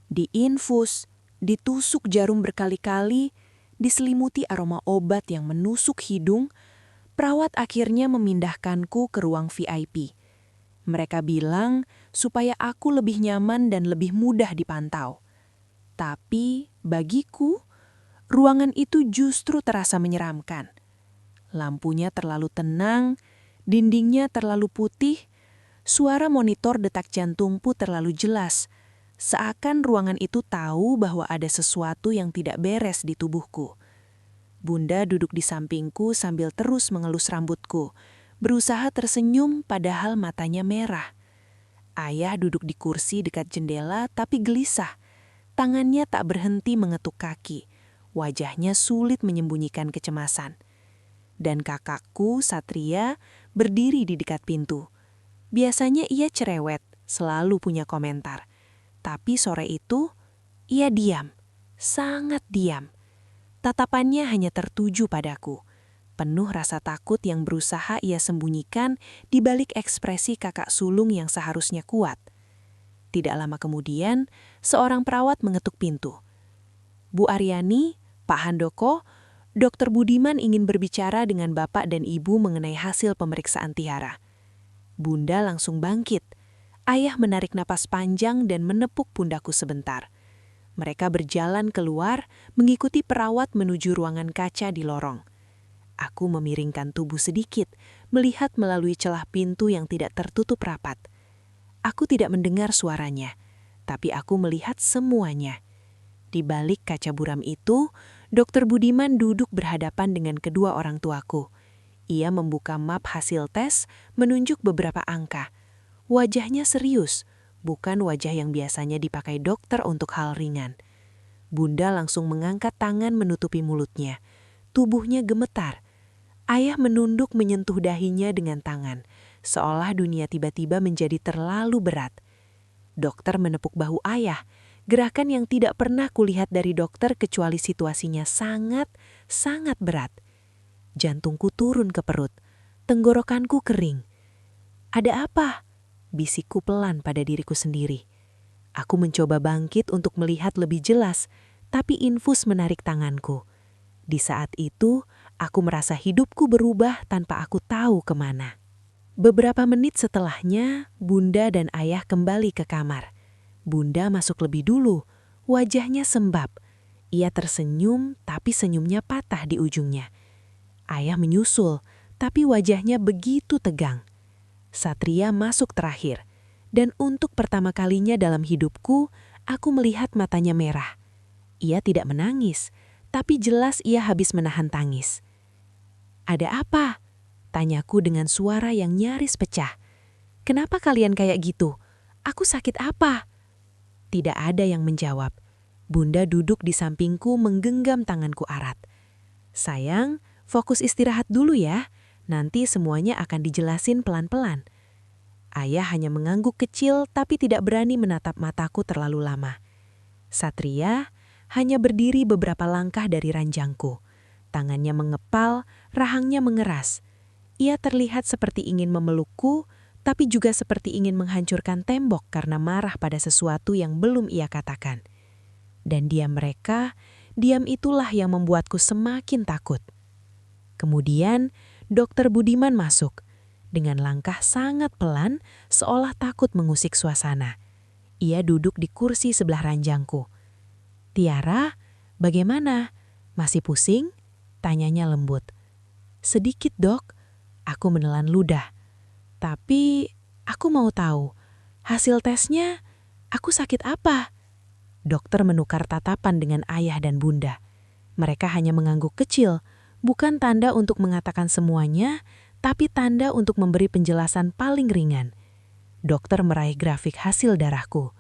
diinfus, ditusuk jarum berkali-kali, diselimuti aroma obat yang menusuk hidung, perawat akhirnya memindahkanku ke ruang VIP. Mereka bilang supaya aku lebih nyaman dan lebih mudah dipantau. Tapi bagiku, ruangan itu justru terasa menyeramkan. Lampunya terlalu tenang, dindingnya terlalu putih, suara monitor detak jantungku terlalu jelas, seakan ruangan itu tahu bahwa ada sesuatu yang tidak beres di tubuhku. Bunda duduk di sampingku sambil terus mengelus rambutku, berusaha tersenyum padahal matanya merah. Ayah duduk di kursi dekat jendela tapi gelisah, tangannya tak berhenti mengetuk kaki. Wajahnya sulit menyembunyikan kecemasan. Dan kakakku, Satria, berdiri di dekat pintu. Biasanya ia cerewet, selalu punya komentar. Tapi sore itu, ia diam, sangat diam. Tatapannya hanya tertuju padaku, penuh rasa takut yang berusaha ia sembunyikan di balik ekspresi kakak sulung yang seharusnya kuat. Tidak lama kemudian, seorang perawat mengetuk pintu. Bu Aryani, Pak Handoko, Dr. Budiman ingin berbicara dengan Bapak dan Ibu mengenai hasil pemeriksaan Tiara. Bunda langsung bangkit. Ayah menarik napas panjang dan menepuk pundakku sebentar. Mereka berjalan keluar, mengikuti perawat menuju ruangan kaca di lorong. Aku memiringkan tubuh sedikit, melihat melalui celah pintu yang tidak tertutup rapat. Aku tidak mendengar suaranya, tapi aku melihat semuanya. Di balik kaca buram itu, Dr. Budiman duduk berhadapan dengan kedua orang tuaku. Ia membuka map hasil tes, menunjuk beberapa angka. Wajahnya serius, bukan wajah yang biasanya dipakai dokter untuk hal ringan. Bunda langsung mengangkat tangan menutupi mulutnya. Tubuhnya gemetar. Ayah menunduk menyentuh dahinya dengan tangan, seolah dunia tiba-tiba menjadi terlalu berat. Dokter menepuk bahu ayah, Gerakan yang tidak pernah kulihat dari dokter kecuali situasinya sangat, sangat berat. Jantungku turun ke perut, tenggorokanku kering. Ada apa? Bisikku pelan pada diriku sendiri. Aku mencoba bangkit untuk melihat lebih jelas, tapi infus menarik tanganku. Di saat itu, aku merasa hidupku berubah tanpa aku tahu kemana. Beberapa menit setelahnya, Bunda dan Ayah kembali ke kamar. Bunda masuk lebih dulu, wajahnya sembab. Ia tersenyum, tapi senyumnya patah di ujungnya. Ayah menyusul, tapi wajahnya begitu tegang. Satria masuk terakhir, dan untuk pertama kalinya dalam hidupku, aku melihat matanya merah. Ia tidak menangis, tapi jelas ia habis menahan tangis. "Ada apa?" tanyaku dengan suara yang nyaris pecah. "Kenapa kalian kayak gitu? Aku sakit apa?" Tidak ada yang menjawab. Bunda duduk di sampingku menggenggam tanganku erat. "Sayang, fokus istirahat dulu ya. Nanti semuanya akan dijelasin pelan-pelan." Ayah hanya mengangguk kecil tapi tidak berani menatap mataku terlalu lama. Satria hanya berdiri beberapa langkah dari ranjangku. Tangannya mengepal, rahangnya mengeras. Ia terlihat seperti ingin memelukku, tapi juga seperti ingin menghancurkan tembok karena marah pada sesuatu yang belum ia katakan. Dan diam mereka, diam itulah yang membuatku semakin takut. Kemudian, Dokter Budiman masuk. Dengan langkah sangat pelan, seolah takut mengusik suasana. Ia duduk di kursi sebelah ranjangku. "Tiara, bagaimana? Masih pusing?" tanyanya lembut. "Sedikit, Dok." Aku menelan ludah. "Tapi, aku mau tahu, hasil tesnya, aku sakit apa?" Dokter menukar tatapan dengan Ayah dan Bunda. Mereka hanya mengangguk kecil, bukan tanda untuk mengatakan semuanya, tapi tanda untuk memberi penjelasan paling ringan. Dokter meraih grafik hasil darahku.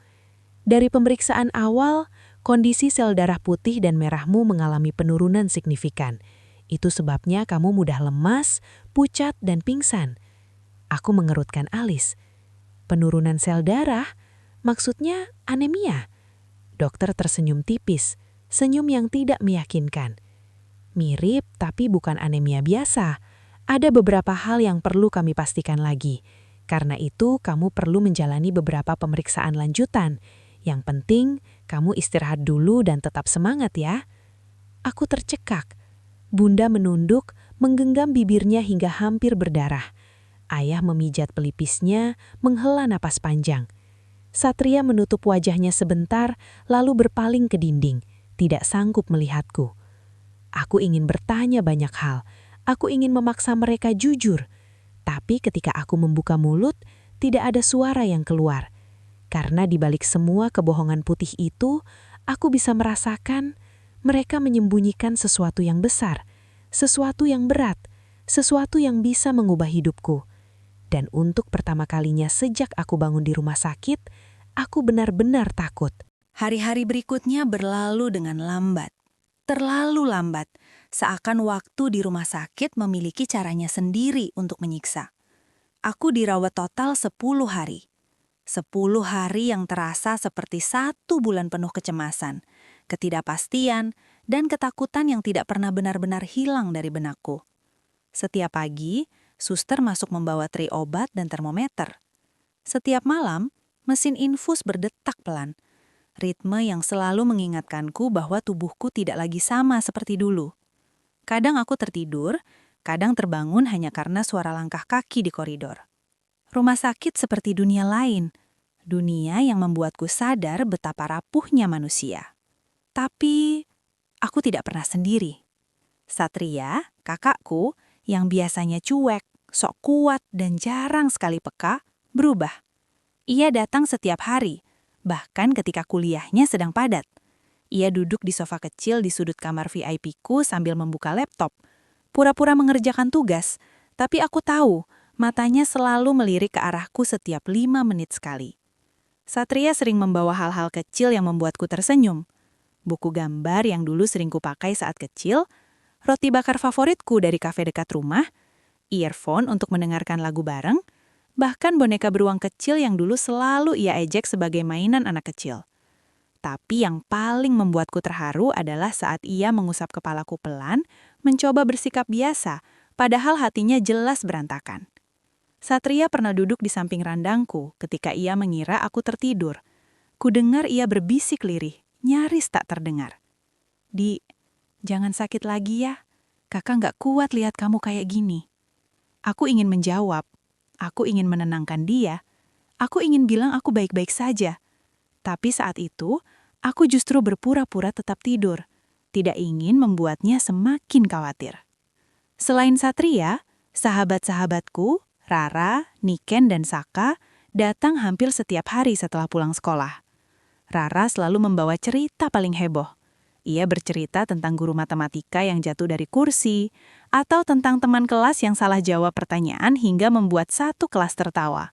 "Dari pemeriksaan awal, kondisi sel darah putih dan merahmu mengalami penurunan signifikan. Itu sebabnya kamu mudah lemas, pucat, dan pingsan." Aku mengerutkan alis. "Penurunan sel darah? Maksudnya anemia?" Dokter tersenyum tipis, senyum yang tidak meyakinkan. "Mirip, tapi bukan anemia biasa. Ada beberapa hal yang perlu kami pastikan lagi. Karena itu, kamu perlu menjalani beberapa pemeriksaan lanjutan. Yang penting, kamu istirahat dulu dan tetap semangat ya." Aku tercekak. Bunda menunduk, menggenggam bibirnya hingga hampir berdarah. Ayah memijat pelipisnya, menghela napas panjang. Satria menutup wajahnya sebentar, lalu berpaling ke dinding, tidak sanggup melihatku. Aku ingin bertanya banyak hal. Aku ingin memaksa mereka jujur. Tapi ketika aku membuka mulut, tidak ada suara yang keluar. Karena di balik semua kebohongan putih itu, aku bisa merasakan mereka menyembunyikan sesuatu yang besar, sesuatu yang berat, sesuatu yang bisa mengubah hidupku. Dan untuk pertama kalinya sejak aku bangun di rumah sakit, aku benar-benar takut. Hari-hari berikutnya berlalu dengan lambat. Terlalu lambat, seakan waktu di rumah sakit memiliki caranya sendiri untuk menyiksa. Aku dirawat total 10 hari. 10 hari yang terasa seperti 1 bulan penuh kecemasan, ketidakpastian, dan ketakutan yang tidak pernah benar-benar hilang dari benakku. Setiap pagi, suster masuk membawa tray obat dan termometer. Setiap malam, mesin infus berdetak pelan. Ritme yang selalu mengingatkanku bahwa tubuhku tidak lagi sama seperti dulu. Kadang aku tertidur, kadang terbangun hanya karena suara langkah kaki di koridor. Rumah sakit seperti dunia lain, dunia yang membuatku sadar betapa rapuhnya manusia. Tapi, aku tidak pernah sendiri. Satria, kakakku, yang biasanya cuek, sok kuat, dan jarang sekali peka, berubah. Ia datang setiap hari, bahkan ketika kuliahnya sedang padat. Ia duduk di sofa kecil di sudut kamar VIP-ku sambil membuka laptop, pura-pura mengerjakan tugas, tapi aku tahu matanya selalu melirik ke arahku setiap 5 menit sekali. Satria sering membawa hal-hal kecil yang membuatku tersenyum. Buku gambar yang dulu sering kupakai saat kecil, roti bakar favoritku dari kafe dekat rumah, earphone untuk mendengarkan lagu bareng, bahkan boneka beruang kecil yang dulu selalu ia ejek sebagai mainan anak kecil. Tapi yang paling membuatku terharu adalah saat ia mengusap kepalaku pelan, mencoba bersikap biasa, padahal hatinya jelas berantakan. Satria pernah duduk di samping randangku ketika ia mengira aku tertidur. Kudengar ia berbisik lirih, nyaris tak terdengar. "Di, jangan sakit lagi ya. Kakak nggak kuat lihat kamu kayak gini." Aku ingin menjawab. Aku ingin menenangkan dia. Aku ingin bilang aku baik-baik saja. Tapi saat itu, aku justru berpura-pura tetap tidur. Tidak ingin membuatnya semakin khawatir. Selain Satria, sahabat-sahabatku, Rara, Niken, dan Saka datang hampir setiap hari setelah pulang sekolah. Rara selalu membawa cerita paling heboh. Ia bercerita tentang guru matematika yang jatuh dari kursi, atau tentang teman kelas yang salah jawab pertanyaan hingga membuat satu kelas tertawa.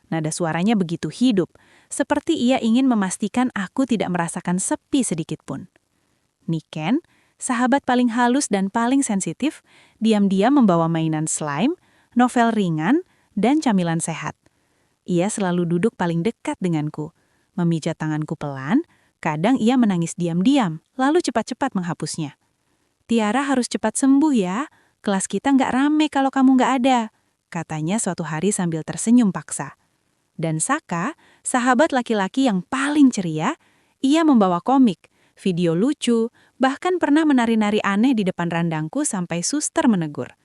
Nada suaranya begitu hidup, seperti ia ingin memastikan aku tidak merasakan sepi sedikitpun. Niken, sahabat paling halus dan paling sensitif, diam-diam membawa mainan slime, novel ringan, dan camilan sehat. Ia selalu duduk paling dekat denganku, memijat tanganku pelan, kadang ia menangis diam-diam, lalu cepat-cepat menghapusnya. "Tiara harus cepat sembuh ya, kelas kita nggak rame kalau kamu nggak ada," katanya suatu hari sambil tersenyum paksa. Dan Saka, sahabat laki-laki yang paling ceria, ia membawa komik, video lucu, bahkan pernah menari-nari aneh di depan randangku sampai suster menegur.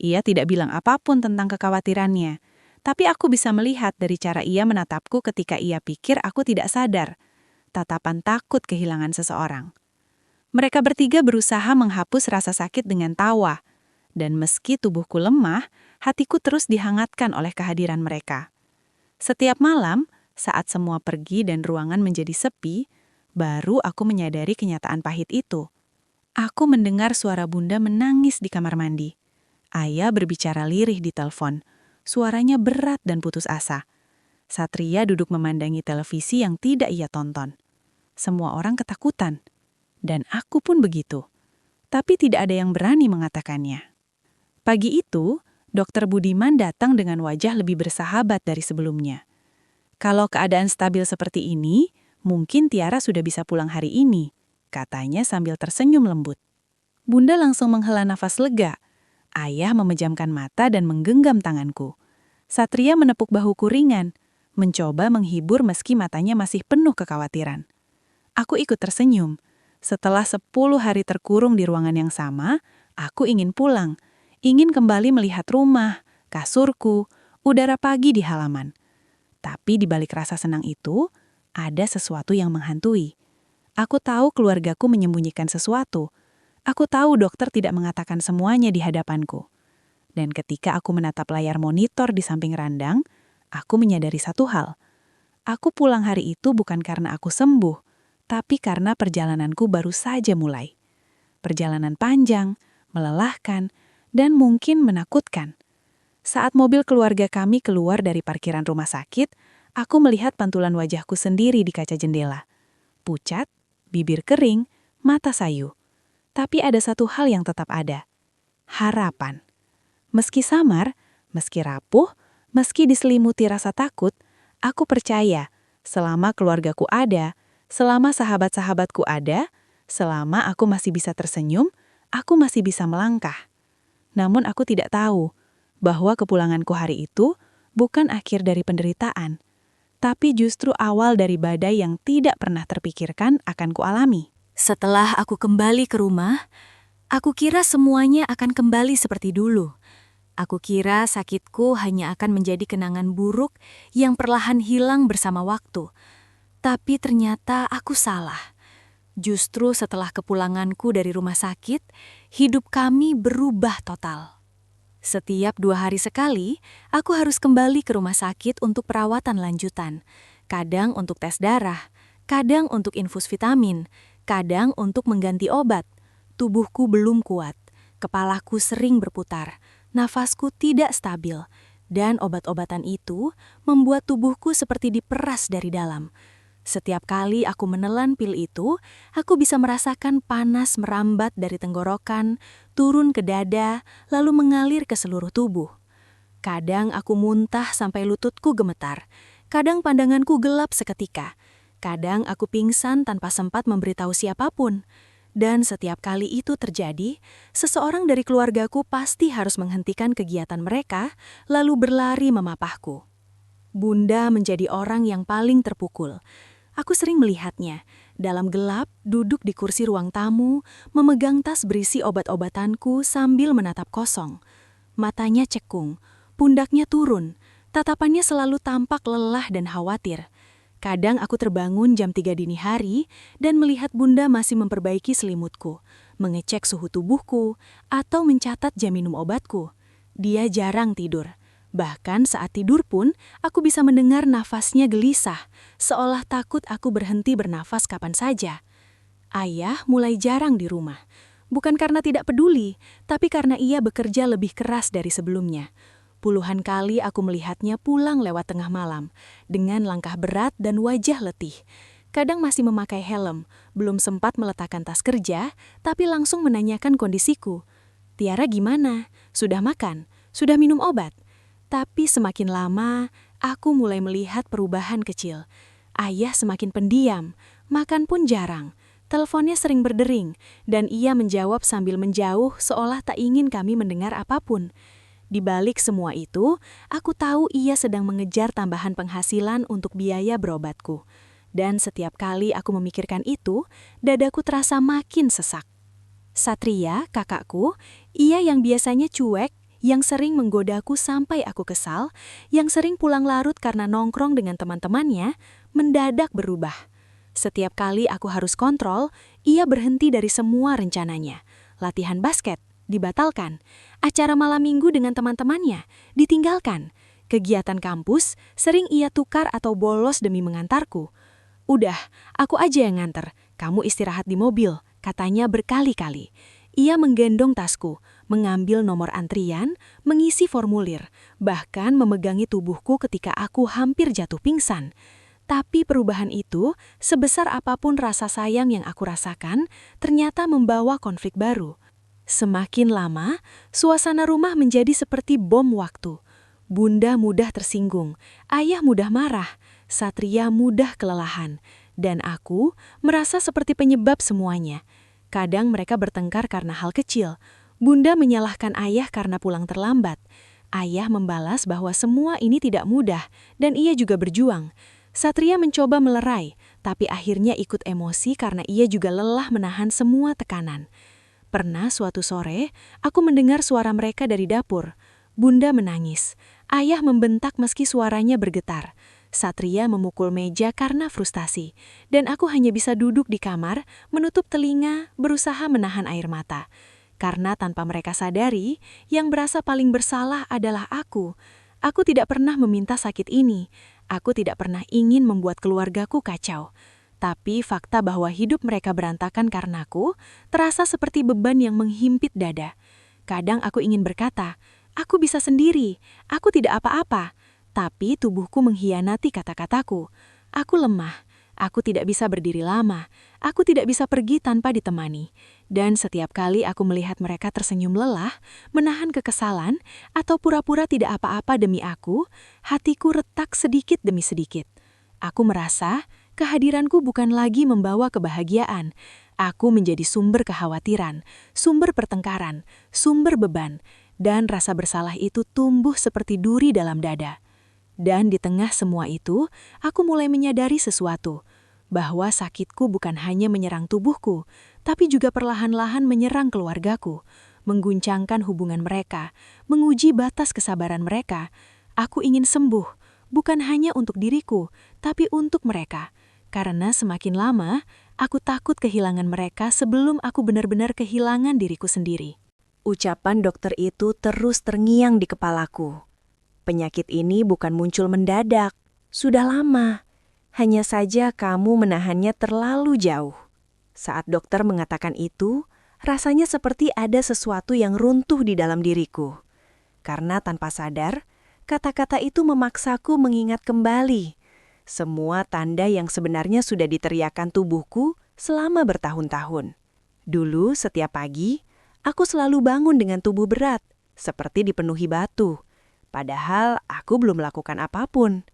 Ia tidak bilang apapun tentang kekhawatirannya, tapi aku bisa melihat dari cara ia menatapku ketika ia pikir aku tidak sadar. Tatapan takut kehilangan seseorang. Mereka bertiga berusaha menghapus rasa sakit dengan tawa, dan meski tubuhku lemah, hatiku terus dihangatkan oleh kehadiran mereka. Setiap malam, saat semua pergi dan ruangan menjadi sepi, baru aku menyadari kenyataan pahit itu. Aku mendengar suara bunda menangis di kamar mandi. Ayah berbicara lirih di telepon. Suaranya berat dan putus asa. Satria duduk memandangi televisi yang tidak ia tonton. Semua orang ketakutan. Dan aku pun begitu. Tapi tidak ada yang berani mengatakannya. Pagi itu, Dokter Budiman datang dengan wajah lebih bersahabat dari sebelumnya. "Kalau keadaan stabil seperti ini, mungkin Tiara sudah bisa pulang hari ini," katanya sambil tersenyum lembut. Bunda langsung menghela nafas lega. Ayah memejamkan mata dan menggenggam tanganku. Satria menepuk bahuku ringan, mencoba menghibur meski matanya masih penuh kekhawatiran. Aku ikut tersenyum. Setelah 10 hari terkurung di ruangan yang sama, aku ingin pulang. Ingin kembali melihat rumah, kasurku, udara pagi di halaman. Tapi di balik rasa senang itu, ada sesuatu yang menghantui. Aku tahu keluargaku menyembunyikan sesuatu. Aku tahu dokter tidak mengatakan semuanya di hadapanku. Dan ketika aku menatap layar monitor di samping randang, aku menyadari satu hal. Aku pulang hari itu bukan karena aku sembuh, tapi karena perjalananku baru saja mulai. Perjalanan panjang, melelahkan, dan mungkin menakutkan. Saat mobil keluarga kami keluar dari parkiran rumah sakit, aku melihat pantulan wajahku sendiri di kaca jendela. Pucat, bibir kering, mata sayu. Tapi ada satu hal yang tetap ada. Harapan. Meski samar, meski rapuh, meski diselimuti rasa takut, aku percaya selama keluargaku ada, selama sahabat-sahabatku ada, selama aku masih bisa tersenyum, aku masih bisa melangkah. Namun aku tidak tahu bahwa kepulanganku hari itu bukan akhir dari penderitaan, tapi justru awal dari badai yang tidak pernah terpikirkan akan kualami. Setelah aku kembali ke rumah, aku kira semuanya akan kembali seperti dulu. Aku kira sakitku hanya akan menjadi kenangan buruk yang perlahan hilang bersama waktu. Tapi ternyata aku salah. Justru setelah kepulanganku dari rumah sakit, hidup kami berubah total. Setiap 2 hari sekali, aku harus kembali ke rumah sakit untuk perawatan lanjutan. Kadang untuk tes darah, kadang untuk infus vitamin, kadang untuk mengganti obat. Tubuhku belum kuat, kepalaku sering berputar, nafasku tidak stabil, dan obat-obatan itu membuat tubuhku seperti diperas dari dalam. Setiap kali aku menelan pil itu, aku bisa merasakan panas merambat dari tenggorokan, turun ke dada, lalu mengalir ke seluruh tubuh. Kadang aku muntah sampai lututku gemetar, kadang pandanganku gelap seketika. Kadang aku pingsan tanpa sempat memberitahu siapapun. Dan setiap kali itu terjadi, seseorang dari keluargaku pasti harus menghentikan kegiatan mereka, lalu berlari memapahku. Bunda menjadi orang yang paling terpukul. Aku sering melihatnya, dalam gelap, duduk di kursi ruang tamu, memegang tas berisi obat-obatanku sambil menatap kosong. Matanya cekung, pundaknya turun, tatapannya selalu tampak lelah dan khawatir. Kadang aku terbangun jam 3 dini hari dan melihat Bunda masih memperbaiki selimutku, mengecek suhu tubuhku, atau mencatat jam minum obatku. Dia jarang tidur. Bahkan saat tidur pun, aku bisa mendengar nafasnya gelisah, seolah takut aku berhenti bernafas kapan saja. Ayah mulai jarang di rumah. Bukan karena tidak peduli, tapi karena ia bekerja lebih keras dari sebelumnya. Puluhan kali aku melihatnya pulang lewat tengah malam, dengan langkah berat dan wajah letih. Kadang masih memakai helm, belum sempat meletakkan tas kerja, tapi langsung menanyakan kondisiku. Tiara gimana? Sudah makan? Sudah minum obat? Tapi semakin lama, aku mulai melihat perubahan kecil. Ayah semakin pendiam, makan pun jarang. Teleponnya sering berdering, dan ia menjawab sambil menjauh seolah tak ingin kami mendengar apapun. Di balik semua itu, aku tahu ia sedang mengejar tambahan penghasilan untuk biaya berobatku. Dan setiap kali aku memikirkan itu, dadaku terasa makin sesak. Satria, kakakku, ia yang biasanya cuek, yang sering menggodaku sampai aku kesal, yang sering pulang larut karena nongkrong dengan teman-temannya, mendadak berubah. Setiap kali aku harus kontrol, ia berhenti dari semua rencananya. Latihan basket dibatalkan, acara malam minggu dengan teman-temannya ditinggalkan, kegiatan kampus sering ia tukar atau bolos demi mengantarku. Udah, aku aja yang nganter, kamu istirahat di mobil, katanya berkali-kali. Ia menggendong tasku, mengambil nomor antrian, mengisi formulir, bahkan memegangi tubuhku ketika aku hampir jatuh pingsan. Tapi perubahan itu, sebesar apapun rasa sayang yang aku rasakan, ternyata membawa konflik baru. Semakin lama, suasana rumah menjadi seperti bom waktu. Bunda mudah tersinggung, ayah mudah marah, Satria mudah kelelahan, dan aku merasa seperti penyebab semuanya. Kadang mereka bertengkar karena hal kecil. Bunda menyalahkan ayah karena pulang terlambat. Ayah membalas bahwa semua ini tidak mudah, dan ia juga berjuang. Satria mencoba melerai, tapi akhirnya ikut emosi karena ia juga lelah menahan semua tekanan. Pernah suatu sore, aku mendengar suara mereka dari dapur. Bunda menangis. Ayah membentak meski suaranya bergetar. Satria memukul meja karena frustasi. Dan aku hanya bisa duduk di kamar, menutup telinga, berusaha menahan air mata. Karena tanpa mereka sadari, yang berasa paling bersalah adalah aku. Aku tidak pernah meminta sakit ini. Aku tidak pernah ingin membuat keluargaku kacau. Tapi fakta bahwa hidup mereka berantakan karenaku terasa seperti beban yang menghimpit dada. Kadang aku ingin berkata, aku bisa sendiri, aku tidak apa-apa. Tapi tubuhku mengkhianati kata-kataku. Aku lemah, aku tidak bisa berdiri lama, aku tidak bisa pergi tanpa ditemani. Dan setiap kali aku melihat mereka tersenyum lelah, menahan kekesalan, atau pura-pura tidak apa-apa demi aku, hatiku retak sedikit demi sedikit. Aku merasa kehadiranku bukan lagi membawa kebahagiaan. Aku menjadi sumber kekhawatiran, sumber pertengkaran, sumber beban, dan rasa bersalah itu tumbuh seperti duri dalam dada. Dan di tengah semua itu, aku mulai menyadari sesuatu, bahwa sakitku bukan hanya menyerang tubuhku, tapi juga perlahan-lahan menyerang keluargaku, mengguncangkan hubungan mereka, menguji batas kesabaran mereka. Aku ingin sembuh, bukan hanya untuk diriku, tapi untuk mereka. Karena semakin lama, aku takut kehilangan mereka sebelum aku benar-benar kehilangan diriku sendiri. Ucapan dokter itu terus terngiang di kepalaku. Penyakit ini bukan muncul mendadak, sudah lama. Hanya saja kamu menahannya terlalu jauh. Saat dokter mengatakan itu, rasanya seperti ada sesuatu yang runtuh di dalam diriku. Karena tanpa sadar, kata-kata itu memaksaku mengingat kembali semua tanda yang sebenarnya sudah diteriakan tubuhku selama bertahun-tahun. Dulu setiap pagi, aku selalu bangun dengan tubuh berat, seperti dipenuhi batu. Padahal aku belum melakukan apapun.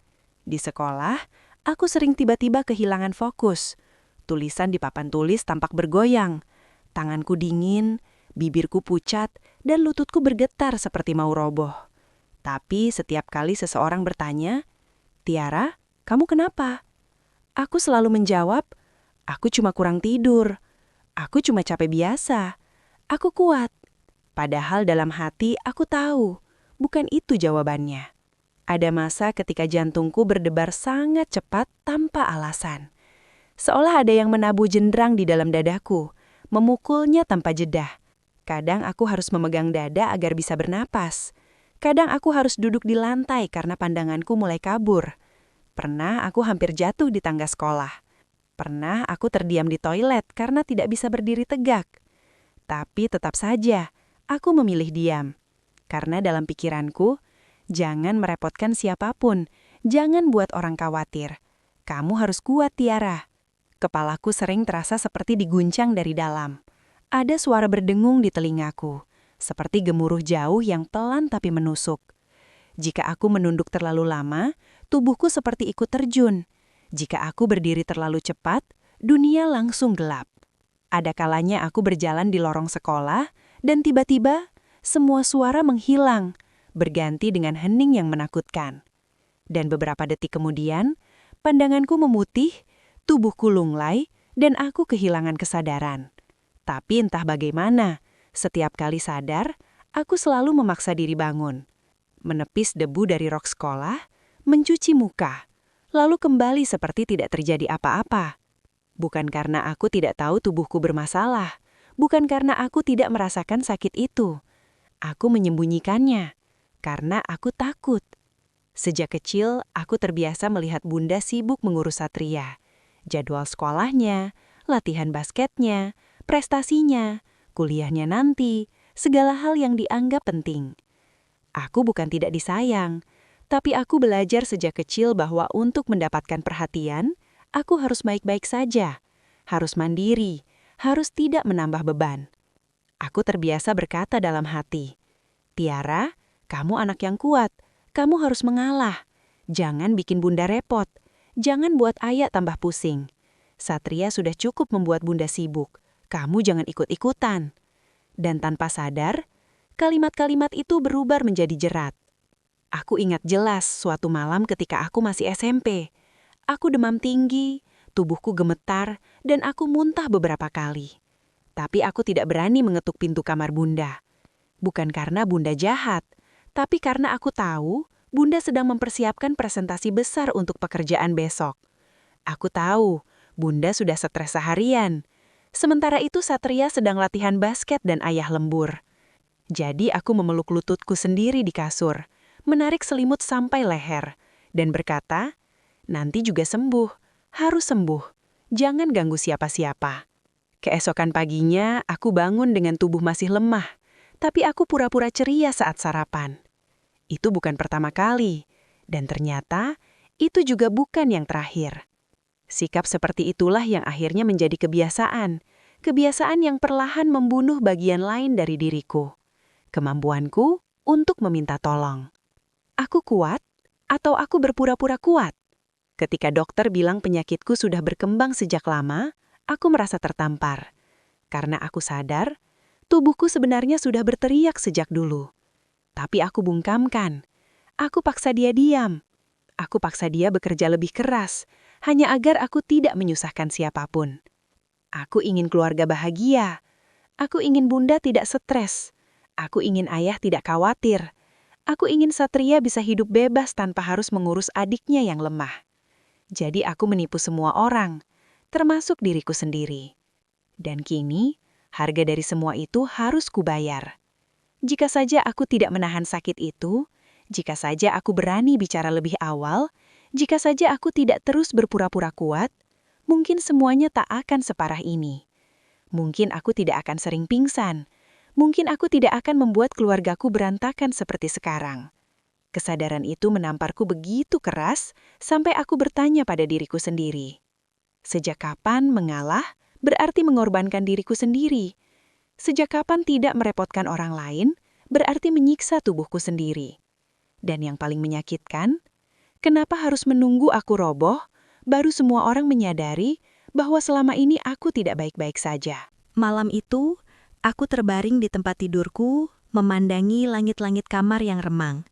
Di sekolah, Aku sering tiba-tiba kehilangan fokus. Tulisan di papan tulis tampak bergoyang. Tanganku dingin, bibirku pucat, dan lututku bergetar seperti mau roboh. Tapi setiap kali seseorang bertanya, "Tiara, kamu kenapa?" Aku selalu menjawab, "Aku cuma kurang tidur. Aku cuma capek biasa. Aku kuat." Padahal dalam hati aku tahu, bukan itu jawabannya. Ada masa ketika jantungku berdebar sangat cepat tanpa alasan. Seolah ada yang menabuh jendrang di dalam dadaku, memukulnya tanpa jeda. Kadang aku harus memegang dada agar bisa bernapas. Kadang aku harus duduk di lantai karena pandanganku mulai kabur. Pernah aku hampir jatuh di tangga sekolah. Pernah aku terdiam di toilet karena tidak bisa berdiri tegak. Tapi tetap saja, aku memilih diam. Karena dalam pikiranku, jangan merepotkan siapapun, jangan buat orang khawatir. Kamu harus kuat, Tiara. Kepalaku sering terasa seperti diguncang dari dalam. Ada suara berdengung di telingaku, seperti gemuruh jauh yang pelan tapi menusuk. Jika aku menunduk terlalu lama, tubuhku seperti ikut terjun. Jika aku berdiri terlalu cepat, dunia langsung gelap. Ada kalanya aku berjalan di lorong sekolah, dan tiba-tiba semua suara menghilang, berganti dengan hening yang menakutkan. Dan beberapa detik kemudian, pandanganku memutih, tubuhku lunglai, dan aku kehilangan kesadaran. Tapi entah bagaimana, setiap kali sadar, aku selalu memaksa diri bangun. Menepis debu dari rok sekolah, mencuci muka, lalu kembali seperti tidak terjadi apa-apa. Bukan karena aku tidak tahu tubuhku bermasalah, bukan karena aku tidak merasakan sakit itu. Aku menyembunyikannya, karena aku takut. Sejak kecil, aku terbiasa melihat Bunda sibuk mengurus Satria. Jadwal sekolahnya, latihan basketnya, prestasinya, kuliahnya nanti, segala hal yang dianggap penting. Aku bukan tidak disayang, tapi aku belajar sejak kecil bahwa untuk mendapatkan perhatian, aku harus baik-baik saja, harus mandiri, harus tidak menambah beban. Aku terbiasa berkata dalam hati, "Tiara, kamu anak yang kuat, kamu harus mengalah. Jangan bikin Bunda repot, jangan buat Ayah tambah pusing. Satria sudah cukup membuat Bunda sibuk, kamu jangan ikut-ikutan." Dan tanpa sadar, kalimat-kalimat itu berubah menjadi jerat. Aku ingat jelas suatu malam ketika aku masih SMP. Aku demam tinggi, tubuhku gemetar, dan aku muntah beberapa kali. Tapi aku tidak berani mengetuk pintu kamar Bunda. Bukan karena Bunda jahat, tapi karena aku tahu Bunda sedang mempersiapkan presentasi besar untuk pekerjaan besok. Aku tahu Bunda sudah stres seharian. Sementara itu Satria sedang latihan basket dan Ayah lembur. Jadi aku memeluk lututku sendiri di kasur, menarik selimut sampai leher, dan berkata, "Nanti juga sembuh, harus sembuh, jangan ganggu siapa-siapa." Keesokan paginya, aku bangun dengan tubuh masih lemah, tapi aku pura-pura ceria saat sarapan. Itu bukan pertama kali, dan ternyata itu juga bukan yang terakhir. Sikap seperti itulah yang akhirnya menjadi kebiasaan, kebiasaan yang perlahan membunuh bagian lain dari diriku. Kemampuanku untuk meminta tolong. Aku kuat atau aku berpura-pura kuat? Ketika dokter bilang penyakitku sudah berkembang sejak lama, aku merasa tertampar. Karena aku sadar, tubuhku sebenarnya sudah berteriak sejak dulu. Tapi aku bungkamkan. Aku paksa dia diam. Aku paksa dia bekerja lebih keras, hanya agar aku tidak menyusahkan siapapun. Aku ingin keluarga bahagia. Aku ingin Bunda tidak stres. Aku ingin Ayah tidak khawatir. Aku ingin Satria bisa hidup bebas tanpa harus mengurus adiknya yang lemah. Jadi aku menipu semua orang, termasuk diriku sendiri. Dan kini, harga dari semua itu harus kubayar. Jika saja aku tidak menahan sakit itu, jika saja aku berani bicara lebih awal, jika saja aku tidak terus berpura-pura kuat, mungkin semuanya tak akan separah ini. Mungkin aku tidak akan sering pingsan. Mungkin aku tidak akan membuat keluargaku berantakan seperti sekarang. Kesadaran itu menamparku begitu keras sampai aku bertanya pada diriku sendiri. Sejak kapan mengalah berarti mengorbankan diriku sendiri? Sejak kapan tidak merepotkan orang lain berarti menyiksa tubuhku sendiri? Dan yang paling menyakitkan, kenapa harus menunggu aku roboh, baru semua orang menyadari bahwa selama ini aku tidak baik-baik saja. Malam itu, aku terbaring di tempat tidurku, memandangi langit-langit kamar yang remang.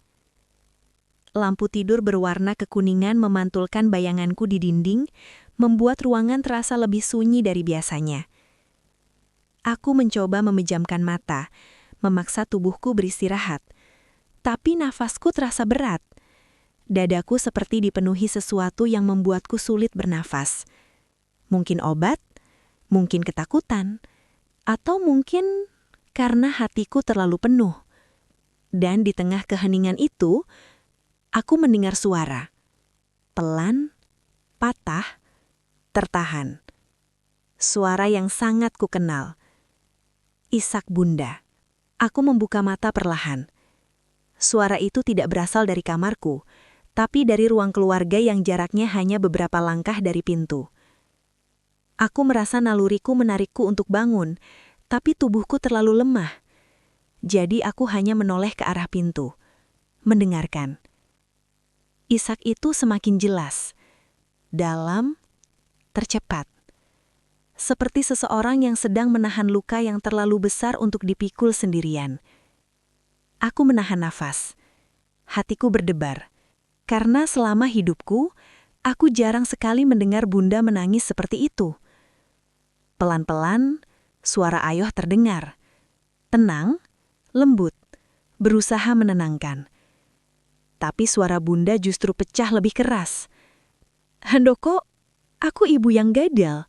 Lampu tidur berwarna kekuningan memantulkan bayanganku di dinding, membuat ruangan terasa lebih sunyi dari biasanya. Aku mencoba memejamkan mata, memaksa tubuhku beristirahat. Tapi nafasku terasa berat. Dadaku seperti dipenuhi sesuatu yang membuatku sulit bernafas. Mungkin obat, mungkin ketakutan, atau mungkin karena hatiku terlalu penuh. Dan di tengah keheningan itu, aku mendengar suara. Pelan, patah, tertahan. Suara yang sangat kukenal. Isak Bunda. Aku membuka mata perlahan. Suara itu tidak berasal dari kamarku, tapi dari ruang keluarga yang jaraknya hanya beberapa langkah dari pintu. Aku merasa naluriku menarikku untuk bangun, tapi tubuhku terlalu lemah. Jadi aku hanya menoleh ke arah pintu, mendengarkan. Isak itu semakin jelas, dalam, tercepat. Seperti seseorang yang sedang menahan luka yang terlalu besar untuk dipikul sendirian. Aku menahan nafas. Hatiku berdebar. Karena selama hidupku, aku jarang sekali mendengar Bunda menangis seperti itu. Pelan-pelan, suara Ayoh terdengar. Tenang, lembut, berusaha menenangkan. Tapi suara Bunda justru pecah lebih keras. "Handoko, aku ibu yang gagal,"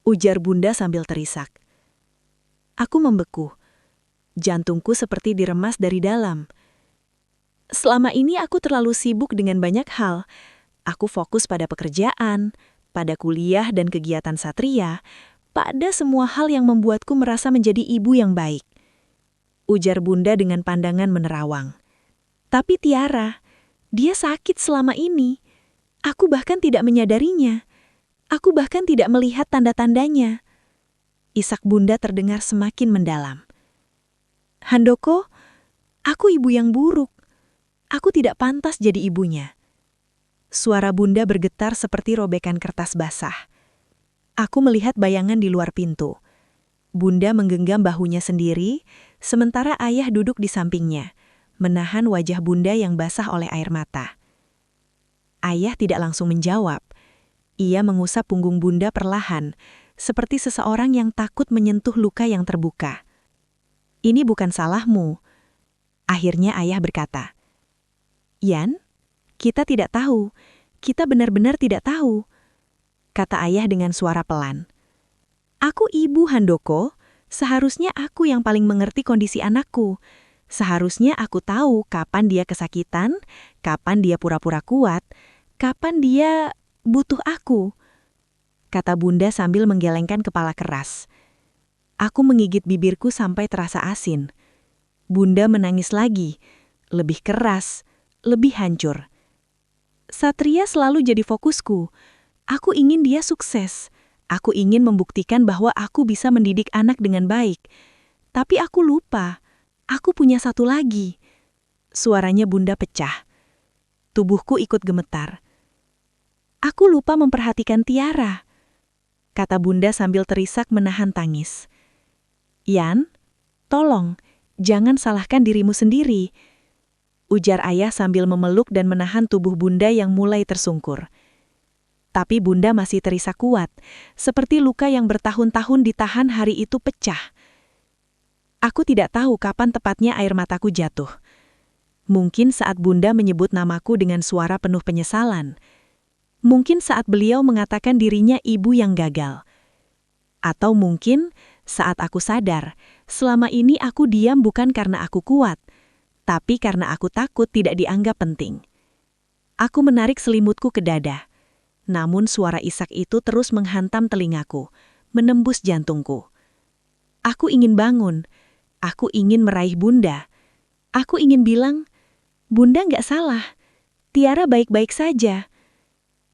ujar Bunda sambil terisak. Aku membeku. Jantungku seperti diremas dari dalam. Selama ini aku terlalu sibuk dengan banyak hal. Aku fokus pada pekerjaan, pada kuliah dan kegiatan satria, pada semua hal yang membuatku merasa menjadi ibu yang baik. Ujar Bunda dengan pandangan menerawang. Tapi Tiara, dia sakit selama ini. Aku bahkan tidak menyadarinya. Aku bahkan tidak melihat tanda-tandanya. Isak Bunda terdengar semakin mendalam. "Handoko, aku ibu yang buruk. Aku tidak pantas jadi ibunya." Suara Bunda bergetar seperti robekan kertas basah. Aku melihat bayangan di luar pintu. Bunda menggenggam bahunya sendiri, sementara Ayah duduk di sampingnya, menahan wajah Bunda yang basah oleh air mata. Ayah tidak langsung menjawab. Ia mengusap punggung Bunda perlahan, seperti seseorang yang takut menyentuh luka yang terbuka. "Ini bukan salahmu." Akhirnya Ayah berkata. "Yan, kita tidak tahu. Kita benar-benar tidak tahu," kata Ayah dengan suara pelan. "Aku ibu, Handoko. Seharusnya aku yang paling mengerti kondisi anakku. Seharusnya aku tahu kapan dia kesakitan, kapan dia pura-pura kuat, kapan dia butuh aku," kata Bunda sambil menggelengkan kepala keras. Aku menggigit bibirku sampai terasa asin. Bunda menangis lagi, lebih keras, lebih hancur. Satria selalu jadi fokusku. Aku ingin dia sukses. Aku ingin membuktikan bahwa aku bisa mendidik anak dengan baik. Tapi aku lupa. Aku punya satu lagi. Suaranya Bunda pecah. Tubuhku ikut gemetar. "Aku lupa memperhatikan Tiara," kata Bunda sambil terisak menahan tangis. "Yan, tolong, jangan salahkan dirimu sendiri," ujar Ayah sambil memeluk dan menahan tubuh Bunda yang mulai tersungkur. Tapi Bunda masih terisak kuat, seperti luka yang bertahun-tahun ditahan hari itu pecah. Aku tidak tahu kapan tepatnya air mataku jatuh. Mungkin saat Bunda menyebut namaku dengan suara penuh penyesalan. Mungkin saat beliau mengatakan dirinya ibu yang gagal. Atau mungkin saat aku sadar, selama ini aku diam bukan karena aku kuat, tapi karena aku takut tidak dianggap penting. Aku menarik selimutku ke dada. Namun suara isak itu terus menghantam telingaku, menembus jantungku. Aku ingin bangun. Aku ingin meraih Bunda. Aku ingin bilang, "Bunda nggak salah. Tiara baik-baik saja."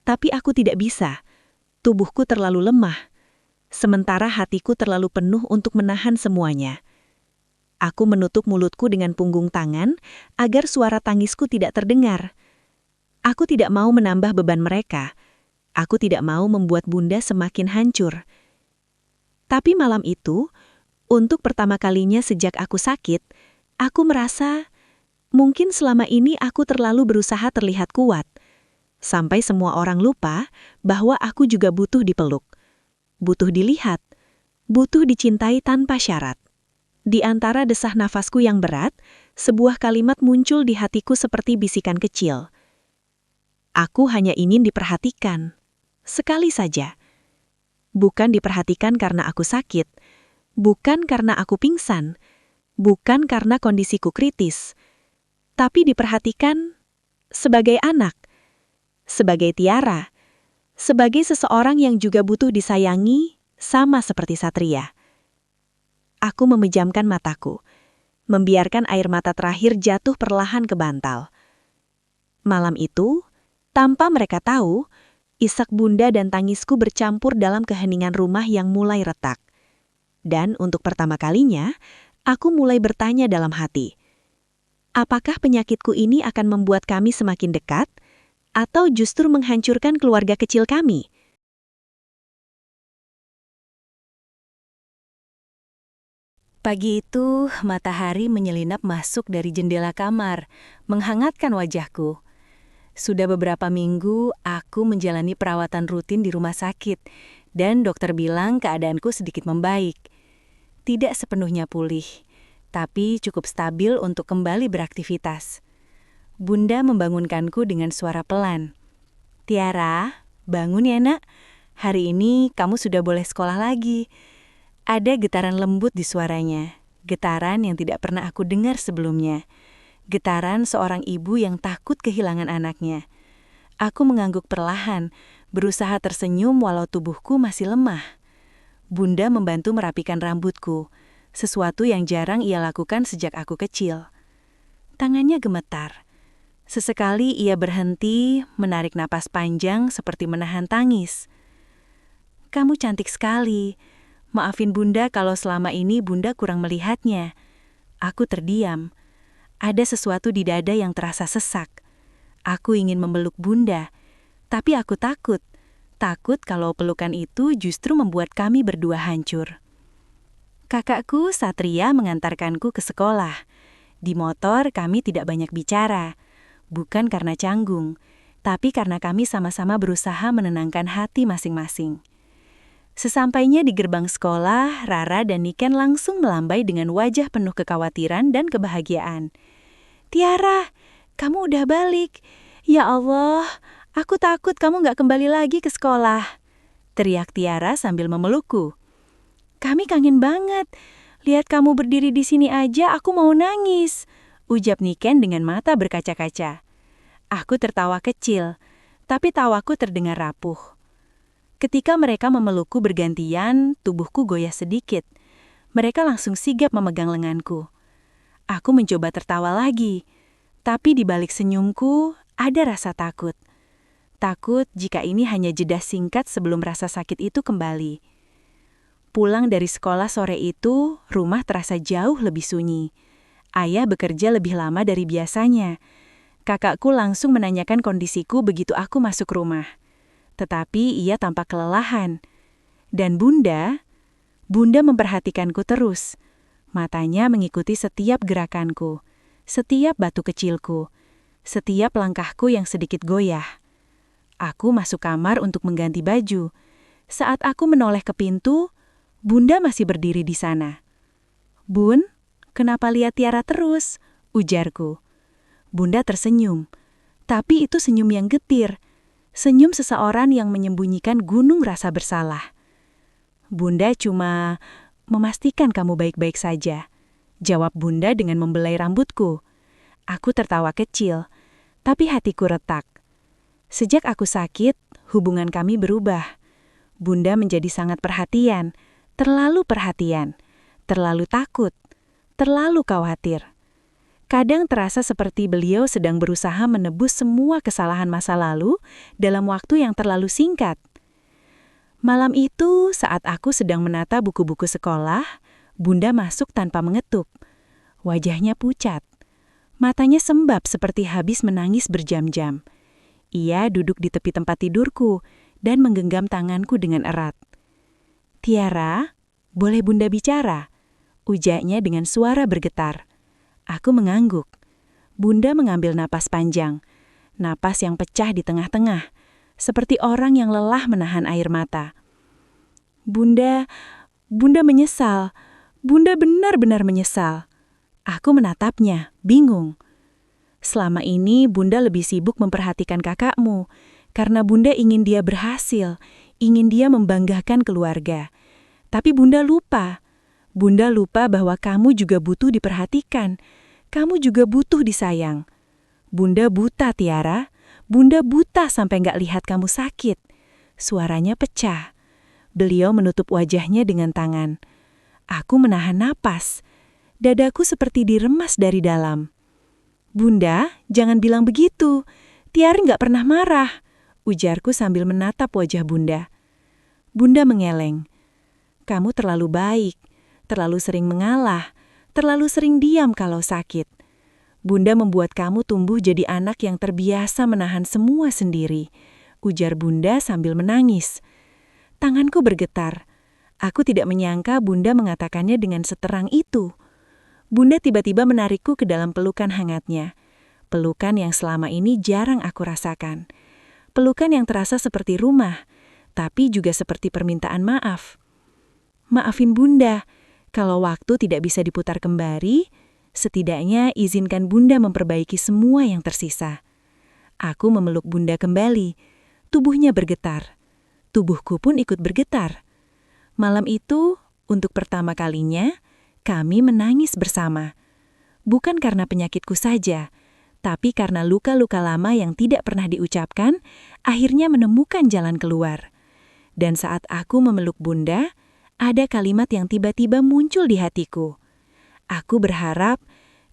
Tapi aku tidak bisa. Tubuhku terlalu lemah. Sementara hatiku terlalu penuh untuk menahan semuanya. Aku menutup mulutku dengan punggung tangan agar suara tangisku tidak terdengar. Aku tidak mau menambah beban mereka. Aku tidak mau membuat Bunda semakin hancur. Tapi malam itu, untuk pertama kalinya sejak aku sakit, aku merasa mungkin selama ini aku terlalu berusaha terlihat kuat. Sampai semua orang lupa bahwa aku juga butuh dipeluk. Butuh dilihat. Butuh dicintai tanpa syarat. Di antara desah nafasku yang berat, sebuah kalimat muncul di hatiku seperti bisikan kecil. Aku hanya ingin diperhatikan. Sekali saja. Bukan diperhatikan karena aku sakit. Bukan karena aku pingsan. Bukan karena kondisiku kritis. Tapi diperhatikan sebagai anak. Sebagai Tiara. Sebagai seseorang yang juga butuh disayangi, sama seperti Satria. Aku memejamkan mataku, membiarkan air mata terakhir jatuh perlahan ke bantal. Malam itu, tanpa mereka tahu, isak Bunda dan tangisku bercampur dalam keheningan rumah yang mulai retak. Dan untuk pertama kalinya, aku mulai bertanya dalam hati, apakah penyakitku ini akan membuat kami semakin dekat, atau justru menghancurkan keluarga kecil kami? Pagi itu, matahari menyelinap masuk dari jendela kamar, menghangatkan wajahku. Sudah beberapa minggu, aku menjalani perawatan rutin di rumah sakit, dan dokter bilang keadaanku sedikit membaik. Tidak sepenuhnya pulih, tapi cukup stabil untuk kembali beraktivitas. Bunda membangunkanku dengan suara pelan. "Tiara, bangun ya nak. Hari ini kamu sudah boleh sekolah lagi." Ada getaran lembut di suaranya, getaran yang tidak pernah aku dengar sebelumnya. Getaran seorang ibu yang takut kehilangan anaknya. Aku mengangguk perlahan, berusaha tersenyum walau tubuhku masih lemah. Bunda membantu merapikan rambutku, sesuatu yang jarang ia lakukan sejak aku kecil. Tangannya gemetar. Sesekali ia berhenti, menarik napas panjang seperti menahan tangis. "Kamu cantik sekali. Maafin Bunda kalau selama ini Bunda kurang melihatnya." Aku terdiam. Ada sesuatu di dada yang terasa sesak. Aku ingin memeluk Bunda, tapi aku takut. Takut kalau pelukan itu justru membuat kami berdua hancur. Kakakku, Satria, mengantarkanku ke sekolah. Di motor kami tidak banyak bicara. Bukan karena canggung, tapi karena kami sama-sama berusaha menenangkan hati masing-masing. Sesampainya di gerbang sekolah, Rara dan Niken langsung melambai dengan wajah penuh kekhawatiran dan kebahagiaan. "Tiara, kamu udah balik. Ya Allah, aku takut kamu gak kembali lagi ke sekolah," teriak Tiara sambil memelukku. "Kami kangen banget. Lihat kamu berdiri di sini aja, aku mau nangis," ujar Niken dengan mata berkaca-kaca. Aku tertawa kecil, tapi tawaku terdengar rapuh. Ketika mereka memelukku bergantian, tubuhku goyah sedikit. Mereka langsung sigap memegang lenganku. Aku mencoba tertawa lagi, tapi di balik senyumku ada rasa takut. Takut jika ini hanya jeda singkat sebelum rasa sakit itu kembali. Pulang dari sekolah sore itu, rumah terasa jauh lebih sunyi. Ayah bekerja lebih lama dari biasanya. Kakakku langsung menanyakan kondisiku begitu aku masuk rumah. Tetapi ia tampak kelelahan. Dan Bunda memperhatikanku terus. Matanya mengikuti setiap gerakanku, setiap batu kecilku, setiap langkahku yang sedikit goyah. Aku masuk kamar untuk mengganti baju. Saat aku menoleh ke pintu, Bunda masih berdiri di sana. "Bun, kenapa lihat Tiara terus?" ujarku. Bunda tersenyum, tapi itu senyum yang getir. Senyum seseorang yang menyembunyikan gunung rasa bersalah. "Bunda cuma memastikan kamu baik-baik saja," jawab Bunda dengan membelai rambutku. Aku tertawa kecil, tapi hatiku retak. Sejak aku sakit, hubungan kami berubah. Bunda menjadi sangat perhatian, terlalu takut, terlalu khawatir. Kadang terasa seperti beliau sedang berusaha menebus semua kesalahan masa lalu dalam waktu yang terlalu singkat. Malam itu, saat aku sedang menata buku-buku sekolah, Bunda masuk tanpa mengetuk. Wajahnya pucat. Matanya sembab seperti habis menangis berjam-jam. Ia duduk di tepi tempat tidurku, dan menggenggam tanganku dengan erat. "Tiara, boleh Bunda bicara?" ujaknya dengan suara bergetar. Aku mengangguk. Bunda mengambil napas panjang, napas yang pecah di tengah-tengah, seperti orang yang lelah menahan air mata. Bunda menyesal. Bunda benar-benar menyesal." Aku menatapnya, bingung. "Selama ini Bunda lebih sibuk memperhatikan kakakmu, karena Bunda ingin dia berhasil, ingin dia membanggakan keluarga. Tapi Bunda lupa. Bunda lupa bahwa kamu juga butuh diperhatikan. Kamu juga butuh disayang. Bunda buta, Tiara. Bunda buta sampai nggak lihat kamu sakit." Suaranya pecah. Beliau menutup wajahnya dengan tangan. Aku menahan napas. Dadaku seperti diremas dari dalam. "Bunda, jangan bilang begitu. Tiara nggak pernah marah," ujarku sambil menatap wajah Bunda. Bunda mengeleng. "Kamu terlalu baik, terlalu sering mengalah, terlalu sering diam kalau sakit. Bunda membuat kamu tumbuh jadi anak yang terbiasa menahan semua sendiri," ujar Bunda sambil menangis. Tanganku bergetar. Aku tidak menyangka Bunda mengatakannya dengan seterang itu. Bunda tiba-tiba menarikku ke dalam pelukan hangatnya. Pelukan yang selama ini jarang aku rasakan. Pelukan yang terasa seperti rumah, tapi juga seperti permintaan maaf. "Maafin Bunda, kalau waktu tidak bisa diputar kembali, setidaknya izinkan Bunda memperbaiki semua yang tersisa." Aku memeluk Bunda kembali. Tubuhnya bergetar. Tubuhku pun ikut bergetar. Malam itu, untuk pertama kalinya, kami menangis bersama. Bukan karena penyakitku saja, tapi karena luka-luka lama yang tidak pernah diucapkan, akhirnya menemukan jalan keluar. Dan saat aku memeluk Bunda, ada kalimat yang tiba-tiba muncul di hatiku. Aku berharap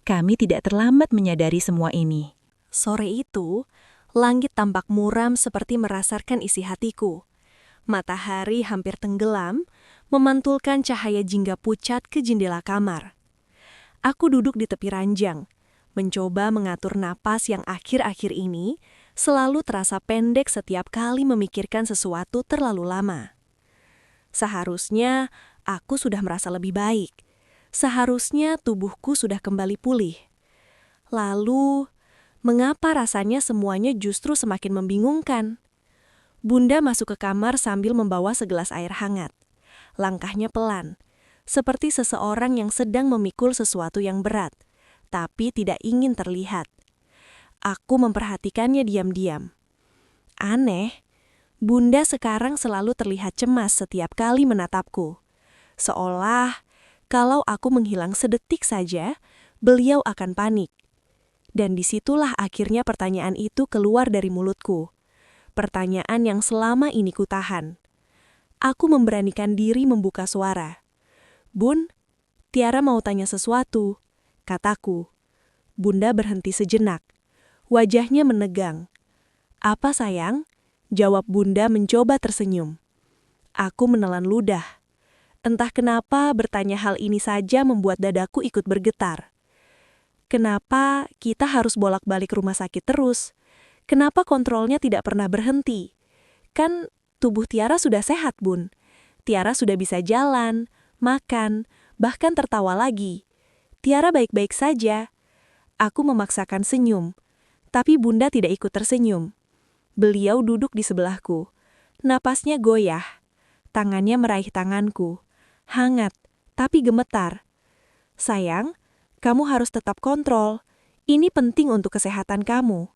kami tidak terlambat menyadari semua ini. Sore itu, langit tampak muram seperti merasarkan isi hatiku. Matahari hampir tenggelam, memantulkan cahaya jingga pucat ke jendela kamar. Aku duduk di tepi ranjang, mencoba mengatur napas yang akhir-akhir ini selalu terasa pendek setiap kali memikirkan sesuatu terlalu lama. Seharusnya aku sudah merasa lebih baik. Seharusnya tubuhku sudah kembali pulih. Lalu, mengapa rasanya semuanya justru semakin membingungkan? Bunda masuk ke kamar sambil membawa segelas air hangat. Langkahnya pelan, seperti seseorang yang sedang memikul sesuatu yang berat, tapi tidak ingin terlihat. Aku memperhatikannya diam-diam. Aneh, Bunda sekarang selalu terlihat cemas setiap kali menatapku. Seolah kalau aku menghilang sedetik saja, beliau akan panik. Dan disitulah akhirnya pertanyaan itu keluar dari mulutku. Pertanyaan yang selama ini kutahan. Aku memberanikan diri membuka suara. "Bun, Tiara mau tanya sesuatu," kataku. Bunda berhenti sejenak. Wajahnya menegang. "Apa sayang?" jawab Bunda mencoba tersenyum. Aku menelan ludah. Entah kenapa bertanya hal ini saja membuat dadaku ikut bergetar. Kenapa kita harus bolak-balik rumah sakit terus? Kenapa kontrolnya tidak pernah berhenti? Kan tubuh Tiara sudah sehat, Bun. Tiara sudah bisa jalan, makan, bahkan tertawa lagi. Tiara baik-baik saja. Aku memaksakan senyum, tapi Bunda tidak ikut tersenyum. Beliau duduk di sebelahku. Napasnya goyah. Tangannya meraih tanganku. Hangat, tapi gemetar. "Sayang, kamu harus tetap kontrol. Ini penting untuk kesehatan kamu."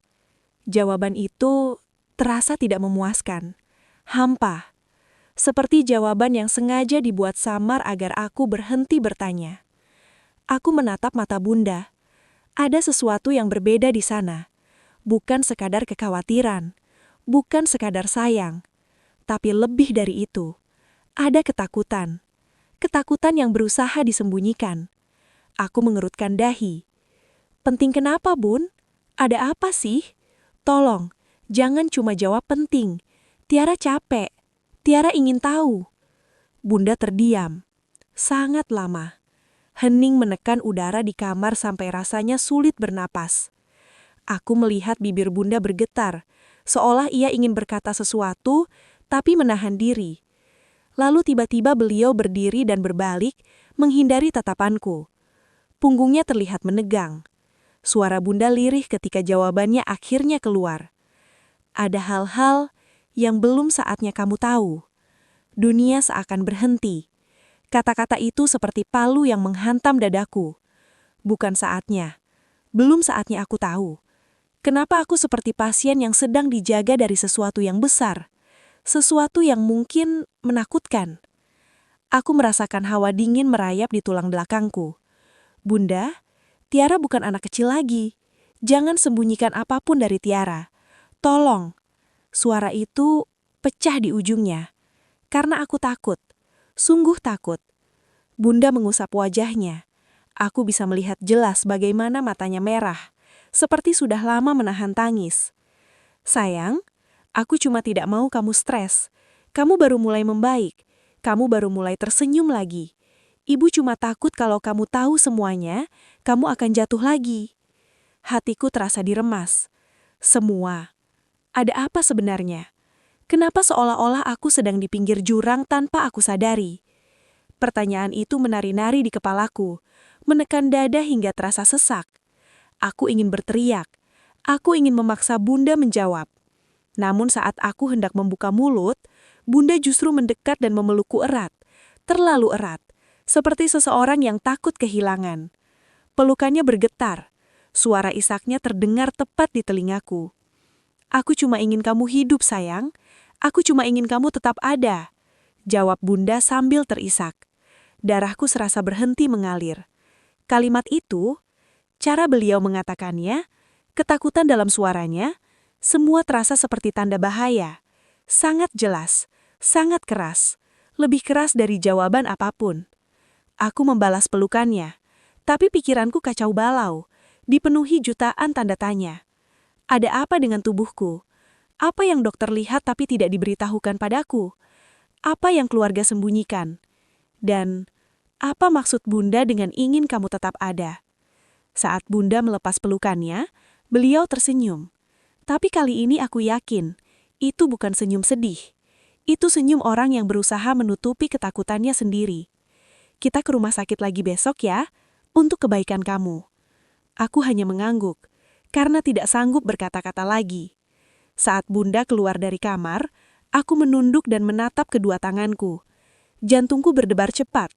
Jawaban itu terasa tidak memuaskan. Hampa. Seperti jawaban yang sengaja dibuat samar agar aku berhenti bertanya. Aku menatap mata Bunda. Ada sesuatu yang berbeda di sana. Bukan sekadar kekhawatiran. Bukan sekadar sayang. Tapi lebih dari itu. Ada ketakutan. Ketakutan yang berusaha disembunyikan. Aku mengerutkan dahi. "Penting kenapa, Bun? Ada apa sih? Tolong, jangan cuma jawab penting. Tiara capek. Tiara ingin tahu." Bunda terdiam. Sangat lama. Hening menekan udara di kamar sampai rasanya sulit bernapas. Aku melihat bibir Bunda bergetar, seolah ia ingin berkata sesuatu, tapi menahan diri. Lalu tiba-tiba beliau berdiri dan berbalik, menghindari tatapanku. Punggungnya terlihat menegang. Suara Bunda lirih ketika jawabannya akhirnya keluar. Ada hal-hal yang belum saatnya kamu tahu. Dunia seakan berhenti. Kata-kata itu seperti palu yang menghantam dadaku. Bukan saatnya. Belum saatnya aku tahu. Kenapa aku seperti pasien yang sedang dijaga dari sesuatu yang besar. Sesuatu yang mungkin menakutkan. Aku merasakan hawa dingin merayap di tulang belakangku. Bunda, Tiara bukan anak kecil lagi. Jangan sembunyikan apapun dari Tiara. Tolong. Suara itu pecah di ujungnya. Karena aku takut. Sungguh takut. Bunda mengusap wajahnya. Aku bisa melihat jelas bagaimana matanya merah, seperti sudah lama menahan tangis. Sayang, aku cuma tidak mau kamu stres. Kamu baru mulai membaik. Kamu baru mulai tersenyum lagi. Ibu cuma takut kalau kamu tahu semuanya, kamu akan jatuh lagi. Hatiku terasa diremas. Semua. Ada apa sebenarnya? Kenapa seolah-olah aku sedang di pinggir jurang tanpa aku sadari? Pertanyaan itu menari-nari di kepalaku, menekan dada hingga terasa sesak. Aku ingin berteriak. Aku ingin memaksa Bunda menjawab. Namun saat aku hendak membuka mulut, Bunda justru mendekat dan memelukku erat. Terlalu erat, seperti seseorang yang takut kehilangan. Pelukannya bergetar. Suara isaknya terdengar tepat di telingaku. Aku cuma ingin kamu hidup, sayang. Aku cuma ingin kamu tetap ada. Jawab Bunda sambil terisak. Darahku serasa berhenti mengalir. Kalimat itu, cara beliau mengatakannya, ketakutan dalam suaranya, semua terasa seperti tanda bahaya. Sangat jelas, sangat keras, lebih keras dari jawaban apapun. Aku membalas pelukannya, tapi pikiranku kacau balau, dipenuhi jutaan tanda tanya. Ada apa dengan tubuhku? Apa yang dokter lihat tapi tidak diberitahukan padaku? Apa yang keluarga sembunyikan? Dan apa maksud Bunda dengan ingin kamu tetap ada? Saat Bunda melepas pelukannya, beliau tersenyum. Tapi kali ini aku yakin, itu bukan senyum sedih. Itu senyum orang yang berusaha menutupi ketakutannya sendiri. Kita ke rumah sakit lagi besok ya, untuk kebaikan kamu. Aku hanya mengangguk, karena tidak sanggup berkata-kata lagi. Saat Bunda keluar dari kamar, aku menunduk dan menatap kedua tanganku. Jantungku berdebar cepat,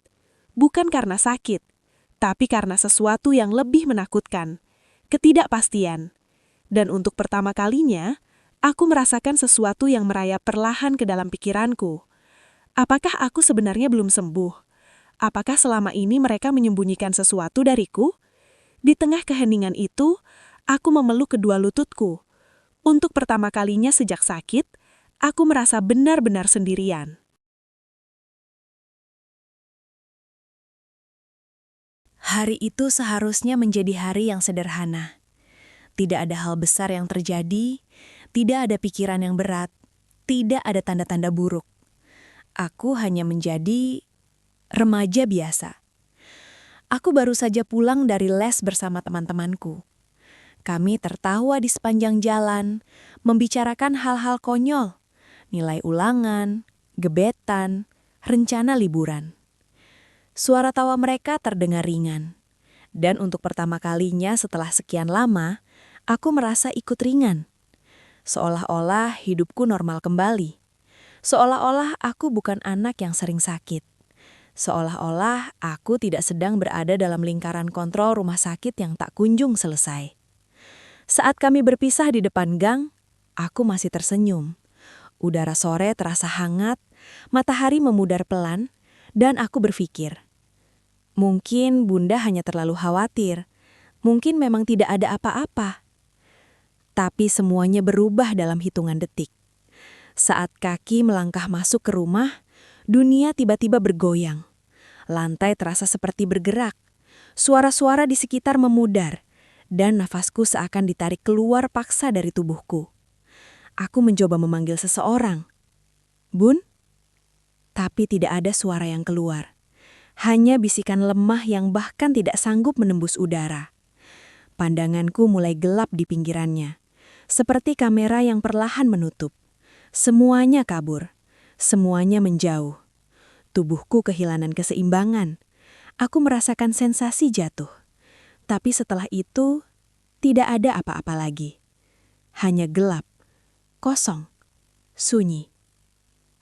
bukan karena sakit, tapi karena sesuatu yang lebih menakutkan, ketidakpastian. Dan untuk pertama kalinya, aku merasakan sesuatu yang merayap perlahan ke dalam pikiranku. Apakah aku sebenarnya belum sembuh? Apakah selama ini mereka menyembunyikan sesuatu dariku? Di tengah keheningan itu, aku memeluk kedua lututku. Untuk pertama kalinya sejak sakit, aku merasa benar-benar sendirian. Hari itu seharusnya menjadi hari yang sederhana. Tidak ada hal besar yang terjadi, tidak ada pikiran yang berat, tidak ada tanda-tanda buruk. Aku hanya menjadi remaja biasa. Aku baru saja pulang dari les bersama teman-temanku. Kami tertawa di sepanjang jalan, membicarakan hal-hal konyol, nilai ulangan, gebetan, rencana liburan. Suara tawa mereka terdengar ringan. Dan untuk pertama kalinya setelah sekian lama, aku merasa ikut ringan. Seolah-olah hidupku normal kembali. Seolah-olah aku bukan anak yang sering sakit. Seolah-olah aku tidak sedang berada dalam lingkaran kontrol rumah sakit yang tak kunjung selesai. Saat kami berpisah di depan gang, aku masih tersenyum. Udara sore terasa hangat, matahari memudar pelan, dan aku berpikir, mungkin Bunda hanya terlalu khawatir. Mungkin memang tidak ada apa-apa. Tapi semuanya berubah dalam hitungan detik. Saat kaki melangkah masuk ke rumah, dunia tiba-tiba bergoyang. Lantai terasa seperti bergerak. Suara-suara di sekitar memudar, dan nafasku seakan ditarik keluar paksa dari tubuhku. Aku mencoba memanggil seseorang. Bun? Tapi tidak ada suara yang keluar. Hanya bisikan lemah yang bahkan tidak sanggup menembus udara. Pandanganku mulai gelap di pinggirannya. Seperti kamera yang perlahan menutup. Semuanya kabur. Semuanya menjauh. Tubuhku kehilangan keseimbangan. Aku merasakan sensasi jatuh. Tapi setelah itu, tidak ada apa-apa lagi. Hanya gelap, kosong, sunyi.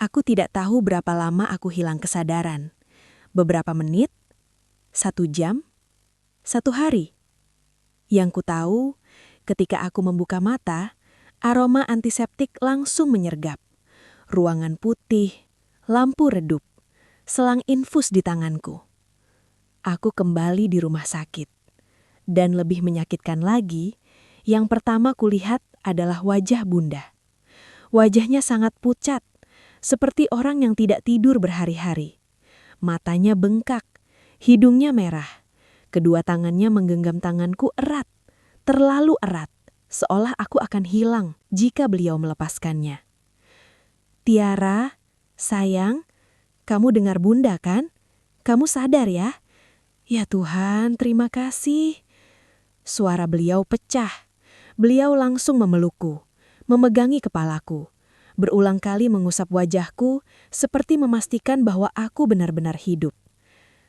Aku tidak tahu berapa lama aku hilang kesadaran. Beberapa menit, 1 jam, 1 hari. Yang ku tahu, ketika aku membuka mata, aroma antiseptik langsung menyergap. Ruangan putih, lampu redup, selang infus di tanganku. Aku kembali di rumah sakit. Dan lebih menyakitkan lagi, yang pertama kulihat adalah wajah Bunda. Wajahnya sangat pucat, seperti orang yang tidak tidur berhari-hari. Matanya bengkak, hidungnya merah. Kedua tangannya menggenggam tanganku erat, terlalu erat, seolah aku akan hilang jika beliau melepaskannya. "Tiara, sayang, kamu dengar Bunda kan? Kamu sadar ya?" "Ya Tuhan, terima kasih." Suara beliau pecah. Beliau langsung memelukku, memegangi kepalaku, berulang kali mengusap wajahku seperti memastikan bahwa aku benar-benar hidup.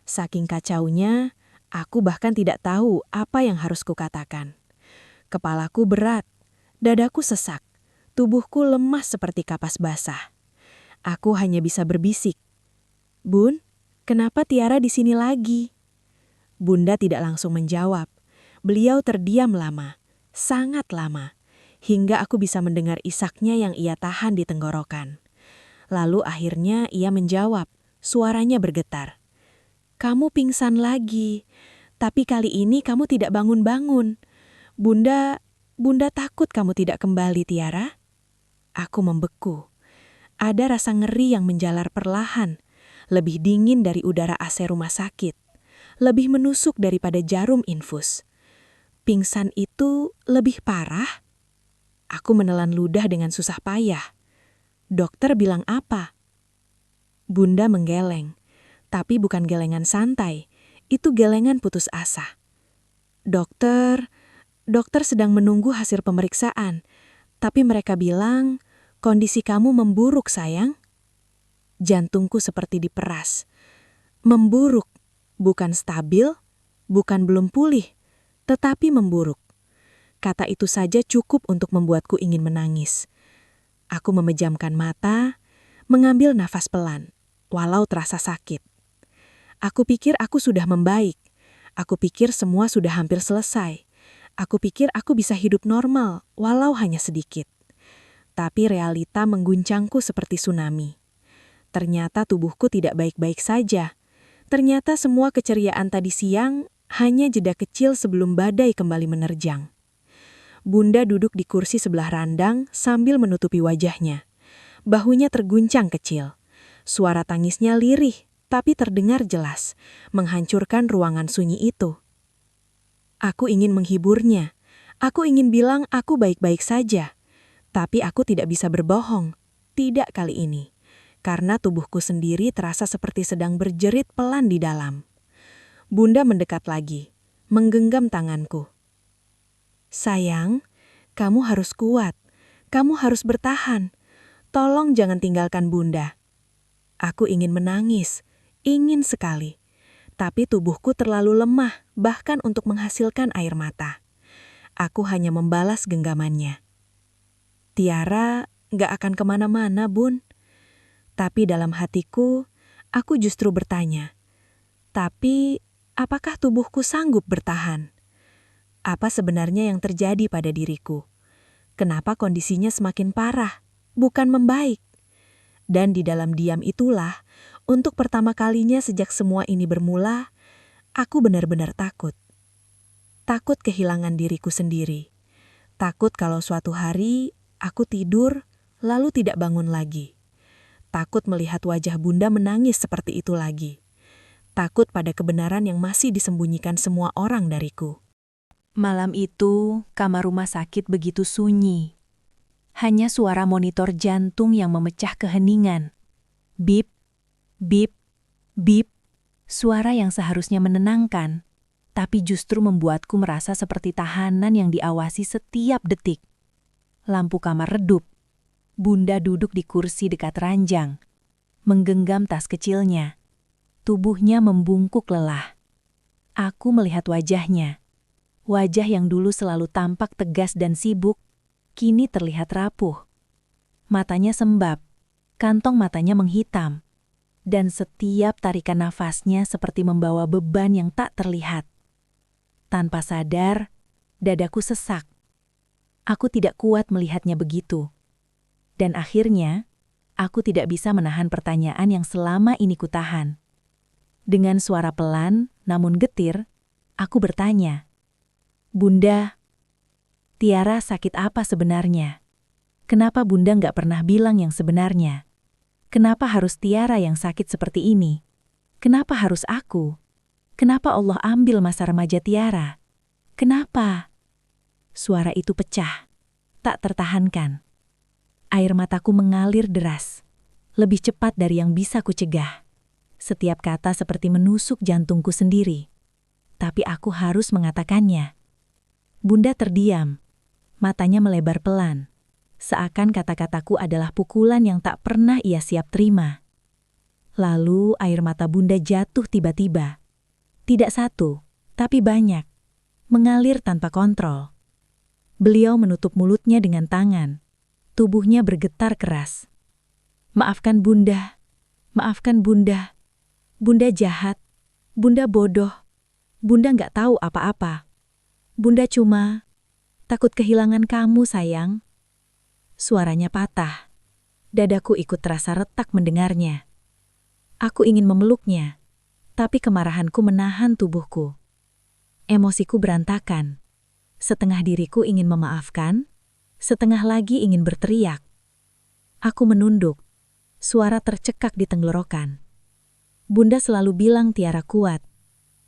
Saking kacaunya, aku bahkan tidak tahu apa yang harus kukatakan. Kepalaku berat, dadaku sesak, tubuhku lemah seperti kapas basah. Aku hanya bisa berbisik, "Bun, kenapa Tiara di sini lagi?" Bunda tidak langsung menjawab. Beliau terdiam lama, sangat lama, hingga aku bisa mendengar isaknya yang ia tahan di tenggorokan. Lalu akhirnya ia menjawab, suaranya bergetar. "Kamu pingsan lagi, tapi kali ini kamu tidak bangun-bangun. Bunda takut kamu tidak kembali, Tiara." Aku membeku. Ada rasa ngeri yang menjalar perlahan, lebih dingin dari udara AC rumah sakit, lebih menusuk daripada jarum infus. Pingsan itu lebih parah? Aku menelan ludah dengan susah payah. Dokter bilang apa? Bunda menggeleng, tapi bukan gelengan santai, itu gelengan putus asa. Dokter sedang menunggu hasil pemeriksaan, tapi mereka bilang, kondisi kamu memburuk, sayang." Jantungku seperti diperas. Memburuk, bukan stabil, bukan belum pulih, tetapi memburuk. Kata itu saja cukup untuk membuatku ingin menangis. Aku memejamkan mata, mengambil nafas pelan, walau terasa sakit. Aku pikir aku sudah membaik. Aku pikir semua sudah hampir selesai. Aku pikir aku bisa hidup normal, walau hanya sedikit. Tapi realita mengguncangku seperti tsunami. Ternyata tubuhku tidak baik-baik saja. Ternyata semua keceriaan tadi siang hanya jeda kecil sebelum badai kembali menerjang. Bunda duduk di kursi sebelah randang sambil menutupi wajahnya. Bahunya terguncang kecil. Suara tangisnya lirih, tapi terdengar jelas, menghancurkan ruangan sunyi itu. Aku ingin menghiburnya. Aku ingin bilang aku baik-baik saja. Tapi aku tidak bisa berbohong. Tidak kali ini. Karena tubuhku sendiri terasa seperti sedang berjerit pelan di dalam. Bunda mendekat lagi, menggenggam tanganku. "Sayang, kamu harus kuat. Kamu harus bertahan. Tolong jangan tinggalkan Bunda." Aku ingin menangis, ingin sekali. Tapi tubuhku terlalu lemah, bahkan untuk menghasilkan air mata. Aku hanya membalas genggamannya. "Tiara gak akan kemana-mana, Bun." Tapi dalam hatiku, aku justru bertanya, tapi apakah tubuhku sanggup bertahan? Apa sebenarnya yang terjadi pada diriku? Kenapa kondisinya semakin parah, bukan membaik? Dan di dalam diam itulah, untuk pertama kalinya sejak semua ini bermula, aku benar-benar takut. Takut kehilangan diriku sendiri. Takut kalau suatu hari aku tidur, lalu tidak bangun lagi. Takut melihat wajah Bunda menangis seperti itu lagi. Takut pada kebenaran yang masih disembunyikan semua orang dariku. Malam itu, kamar rumah sakit begitu sunyi. Hanya suara monitor jantung yang memecah keheningan. Bip, bip, bip. Suara yang seharusnya menenangkan, tapi justru membuatku merasa seperti tahanan yang diawasi setiap detik. Lampu kamar redup. Bunda duduk di kursi dekat ranjang, menggenggam tas kecilnya. Tubuhnya membungkuk lelah. Aku melihat wajahnya. Wajah yang dulu selalu tampak tegas dan sibuk, kini terlihat rapuh. Matanya sembab, kantong matanya menghitam, dan setiap tarikan nafasnya seperti membawa beban yang tak terlihat. Tanpa sadar, dadaku sesak. Aku tidak kuat melihatnya begitu. Dan akhirnya, aku tidak bisa menahan pertanyaan yang selama ini kutahan. Dengan suara pelan, namun getir, aku bertanya, "Bunda, Tiara sakit apa sebenarnya? Kenapa Bunda nggak pernah bilang yang sebenarnya? Kenapa harus Tiara yang sakit seperti ini? Kenapa harus aku? Kenapa Allah ambil masa remaja Tiara? Kenapa?" Suara itu pecah, tak tertahankan. Air mataku mengalir deras, lebih cepat dari yang bisa kucegah. Setiap kata seperti menusuk jantungku sendiri. Tapi aku harus mengatakannya. Bunda terdiam, matanya melebar pelan. Seakan kata-kataku adalah pukulan yang tak pernah ia siap terima. Lalu air mata Bunda jatuh tiba-tiba. Tidak satu, tapi banyak. Mengalir tanpa kontrol. Beliau menutup mulutnya dengan tangan. Tubuhnya bergetar keras. "Maafkan Bunda. Maafkan Bunda. Bunda jahat. Bunda bodoh. Bunda nggak tahu apa-apa. Bunda cuma takut kehilangan kamu, sayang." Suaranya patah. Dadaku ikut terasa retak mendengarnya. Aku ingin memeluknya, tapi kemarahanku menahan tubuhku. Emosiku berantakan. Setengah diriku ingin memaafkan, setengah lagi ingin berteriak. Aku menunduk. Suara tercekak di tenggorokan. Bunda selalu bilang Tiara kuat.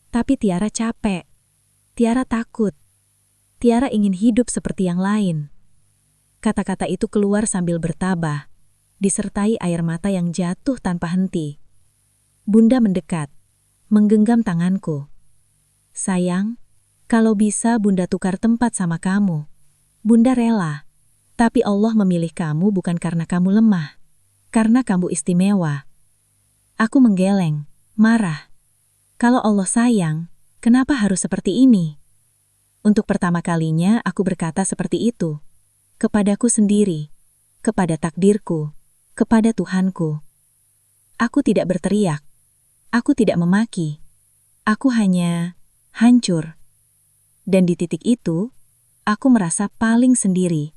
Tapi Tiara capek. Tiara takut. Tiara ingin hidup seperti yang lain. Kata-kata itu keluar sambil bertabah, disertai air mata yang jatuh tanpa henti. Bunda mendekat, menggenggam tanganku. "Sayang, kalau bisa Bunda tukar tempat sama kamu. Bunda rela. Tapi Allah memilih kamu bukan karena kamu lemah. Karena kamu istimewa." Aku menggeleng, marah. Kalau Allah sayang, kenapa harus seperti ini? Untuk pertama kalinya aku berkata seperti itu. Kepadaku sendiri, kepada takdirku, kepada Tuhanku. Aku tidak berteriak. Aku tidak memaki. Aku hanya hancur. Dan di titik itu, aku merasa paling sendiri.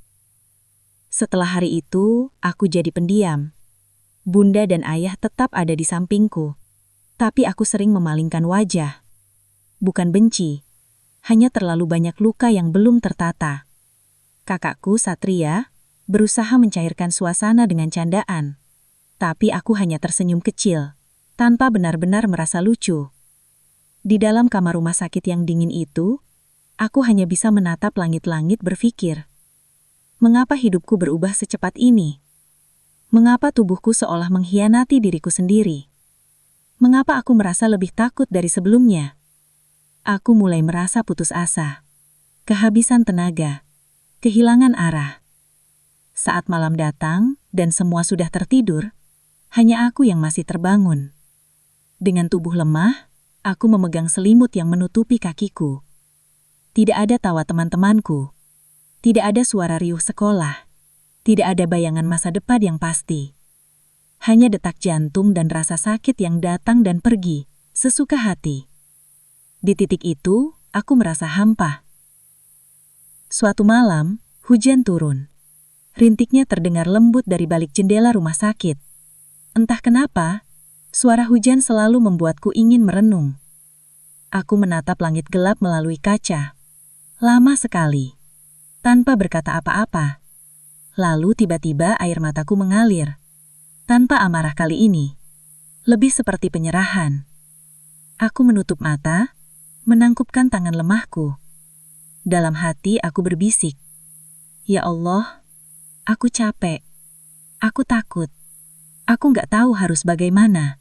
Setelah hari itu, aku jadi pendiam. Bunda dan ayah tetap ada di sampingku. Tapi aku sering memalingkan wajah. Bukan benci, hanya terlalu banyak luka yang belum tertata. Kakakku, Satria, berusaha mencairkan suasana dengan candaan. Tapi aku hanya tersenyum kecil, tanpa benar-benar merasa lucu. Di dalam kamar rumah sakit yang dingin itu, aku hanya bisa menatap langit-langit berpikir. Mengapa hidupku berubah secepat ini? Mengapa tubuhku seolah mengkhianati diriku sendiri? Mengapa aku merasa lebih takut dari sebelumnya? Aku mulai merasa putus asa, kehabisan tenaga, kehilangan arah. Saat malam datang dan semua sudah tertidur, hanya aku yang masih terbangun. Dengan tubuh lemah, aku memegang selimut yang menutupi kakiku. Tidak ada tawa teman-temanku. Tidak ada suara riuh sekolah. Tidak ada bayangan masa depan yang pasti. Hanya detak jantung dan rasa sakit yang datang dan pergi, sesuka hati. Di titik itu, aku merasa hampa. Suatu malam, hujan turun. Rintiknya terdengar lembut dari balik jendela rumah sakit. Entah kenapa, suara hujan selalu membuatku ingin merenung. Aku menatap langit gelap melalui kaca. Lama sekali, tanpa berkata apa-apa. Lalu tiba-tiba air mataku mengalir. Tanpa amarah kali ini. Lebih seperti penyerahan. Aku menutup mata, menangkupkan tangan lemahku. Dalam hati aku berbisik. Ya Allah, aku capek. Aku takut. Aku nggak tahu harus bagaimana.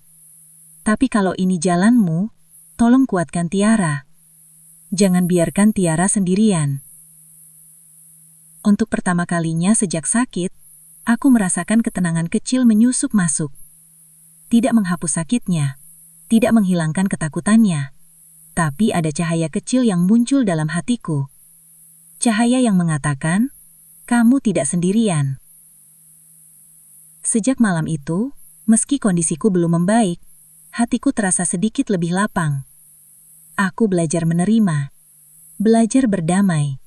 Tapi kalau ini jalanmu, tolong kuatkan Tiara. Jangan biarkan Tiara sendirian. Untuk pertama kalinya sejak sakit, aku merasakan ketenangan kecil menyusup masuk. tidak menghapus sakitnya, tidak menghilangkan ketakutannya. Tapi ada cahaya kecil yang muncul dalam hatiku. Cahaya yang mengatakan, kamu tidak sendirian. Sejak malam itu, meski kondisiku belum membaik, hatiku terasa sedikit lebih lapang. Aku belajar menerima, belajar berdamai,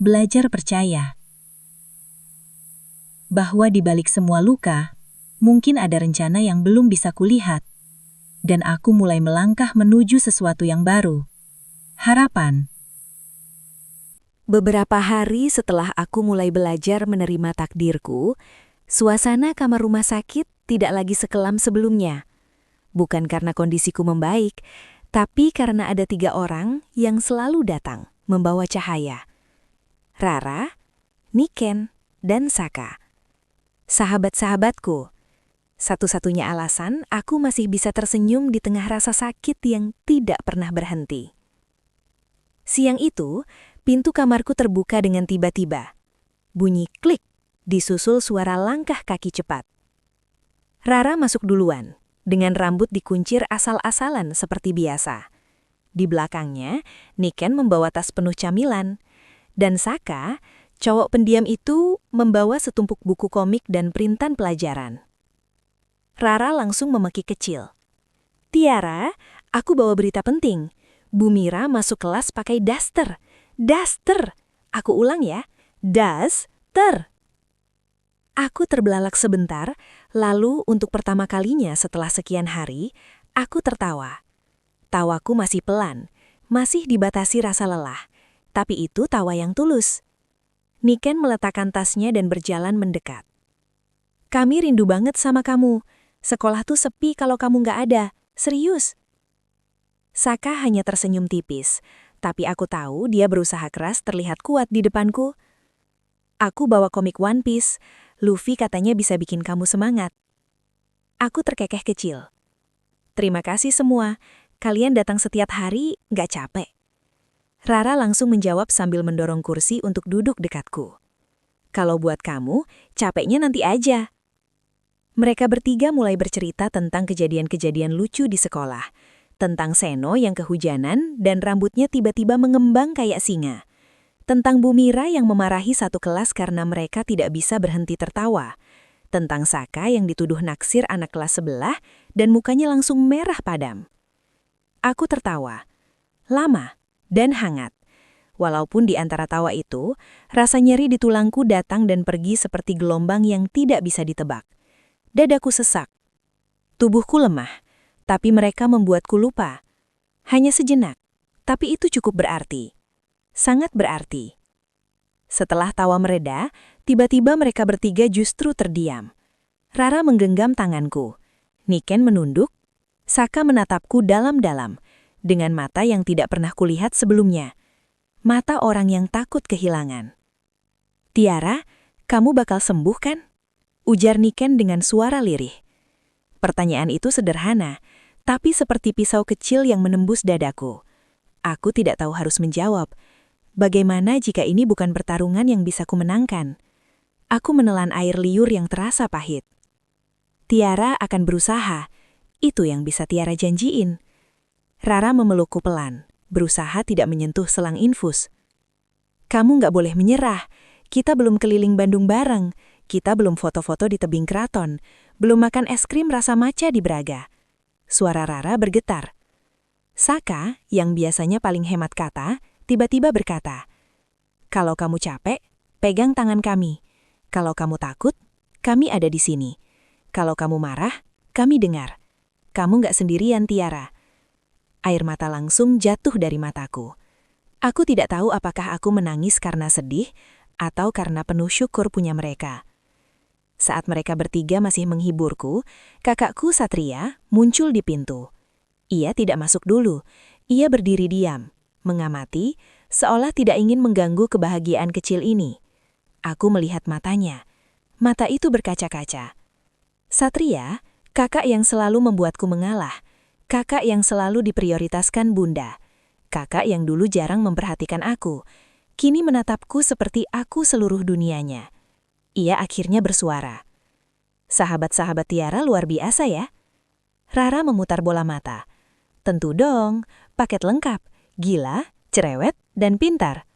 belajar percaya bahwa di balik semua luka, mungkin ada rencana yang belum bisa kulihat. Dan aku mulai melangkah menuju sesuatu yang baru. Harapan. Beberapa hari setelah aku mulai belajar menerima takdirku, suasana kamar rumah sakit tidak lagi sekelam sebelumnya. Bukan karena kondisiku membaik, tapi karena ada 3 orang yang selalu datang membawa cahaya. Rara, Niken, dan Saka. Sahabat-sahabatku. Satu-satunya alasan aku masih bisa tersenyum di tengah rasa sakit yang tidak pernah berhenti. Siang itu, pintu kamarku terbuka dengan tiba-tiba. Bunyi klik, disusul suara langkah kaki cepat. Rara masuk duluan, dengan rambut dikuncir asal-asalan seperti biasa. Di belakangnya, Niken membawa tas penuh camilan. Dan Saka, cowok pendiam itu, membawa setumpuk buku komik dan printan pelajaran. Rara langsung memaki kecil. Tiara, aku bawa berita penting. Bu Mira masuk kelas pakai daster. Daster! Aku ulang ya. Daster! Aku terbelalak sebentar, lalu untuk pertama kalinya setelah sekian hari, aku tertawa. Tawaku masih pelan, masih dibatasi rasa lelah. Tapi itu tawa yang tulus. Niken meletakkan tasnya dan berjalan mendekat. Kami rindu banget sama kamu. Sekolah tuh sepi kalau kamu nggak ada. Serius. Saka hanya tersenyum tipis, tapi aku tahu dia berusaha keras terlihat kuat di depanku. Aku bawa komik One Piece. Luffy katanya bisa bikin kamu semangat. Aku terkekeh kecil. Terima kasih semua. Kalian datang setiap hari, nggak capek. Rara langsung menjawab sambil mendorong kursi untuk duduk dekatku. Kalau buat kamu, capeknya nanti aja. Mereka bertiga mulai bercerita tentang kejadian-kejadian lucu di sekolah. Tentang Seno yang kehujanan dan rambutnya tiba-tiba mengembang kayak singa. Tentang Bu Mira yang memarahi satu kelas karena mereka tidak bisa berhenti tertawa. Tentang Saka yang dituduh naksir anak kelas sebelah dan mukanya langsung merah padam. Aku tertawa. Lama dan hangat. Walaupun di antara tawa itu, rasa nyeri di tulangku datang dan pergi seperti gelombang yang tidak bisa ditebak. Dadaku sesak. Tubuhku lemah, tapi mereka membuatku lupa. Hanya sejenak, tapi itu cukup berarti. Sangat berarti. Setelah tawa mereda, tiba-tiba mereka bertiga justru terdiam. Rara menggenggam tanganku. Niken menunduk. Saka menatapku dalam-dalam, dengan mata yang tidak pernah kulihat sebelumnya. Mata orang yang takut kehilangan. Tiara, kamu bakal sembuh kan? Ujar Niken dengan suara lirih. Pertanyaan itu sederhana, tapi seperti pisau kecil yang menembus dadaku. Aku tidak tahu harus menjawab. Bagaimana jika ini bukan pertarungan yang bisa kumenangkan? Aku menelan air liur yang terasa pahit. Tiara akan berusaha. Itu yang bisa Tiara janjiin. Rara memelukku pelan, berusaha tidak menyentuh selang infus. Kamu nggak boleh menyerah. Kita belum keliling Bandung bareng. Kita belum foto-foto di tebing keraton, belum makan es krim rasa matcha di Braga. Suara Rara bergetar. Saka, yang biasanya paling hemat kata, tiba-tiba berkata, "Kalau kamu capek, pegang tangan kami. Kalau kamu takut, kami ada di sini. Kalau kamu marah, kami dengar. Kamu nggak sendirian, Tiara." Air mata langsung jatuh dari mataku. Aku tidak tahu apakah aku menangis karena sedih atau karena penuh syukur punya mereka. Saat mereka bertiga masih menghiburku, kakakku Satria muncul di pintu. Ia tidak masuk dulu. Ia berdiri diam, mengamati, seolah tidak ingin mengganggu kebahagiaan kecil ini. Aku melihat matanya. Mata itu berkaca-kaca. Satria, kakak yang selalu membuatku mengalah. Kakak yang selalu diprioritaskan bunda. Kakak yang dulu jarang memperhatikan aku. Kini menatapku seperti aku seluruh dunianya. Ia akhirnya bersuara. Sahabat-sahabat Tiara luar biasa ya. Rara memutar bola mata. Tentu dong, paket lengkap, gila, cerewet, dan pintar.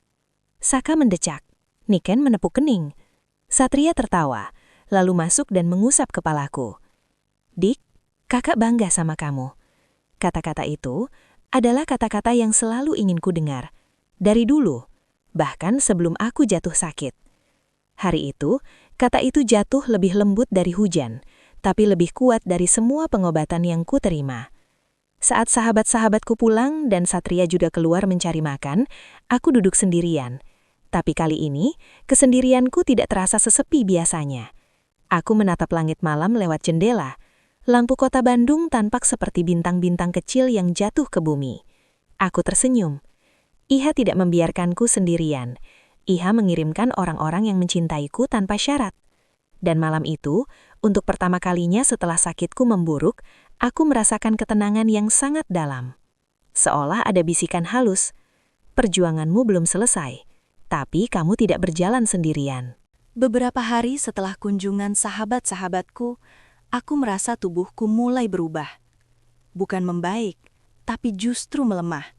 Saka mendecak. Niken menepuk kening. Satria tertawa, lalu masuk dan mengusap kepalaku. Dik, kakak bangga sama kamu. Kata-kata itu adalah kata-kata yang selalu ingin ku dengar. Dari dulu, bahkan sebelum aku jatuh sakit. Hari itu, kata itu jatuh lebih lembut dari hujan, tapi lebih kuat dari semua pengobatan yang ku terima. Saat sahabat-sahabatku pulang dan Satria juga keluar mencari makan, aku duduk sendirian. Tapi kali ini, kesendirianku tidak terasa sesepi biasanya. Aku menatap langit malam lewat jendela. Lampu kota Bandung tampak seperti bintang-bintang kecil yang jatuh ke bumi. Aku tersenyum. Iha tidak membiarkanku sendirian. Iha mengirimkan orang-orang yang mencintaiku tanpa syarat. Dan malam itu, untuk pertama kalinya setelah sakitku memburuk, aku merasakan ketenangan yang sangat dalam. Seolah ada bisikan halus, perjuanganmu belum selesai, tapi kamu tidak berjalan sendirian. Beberapa hari setelah kunjungan sahabat-sahabatku, aku merasa tubuhku mulai berubah. Bukan membaik, tapi justru melemah.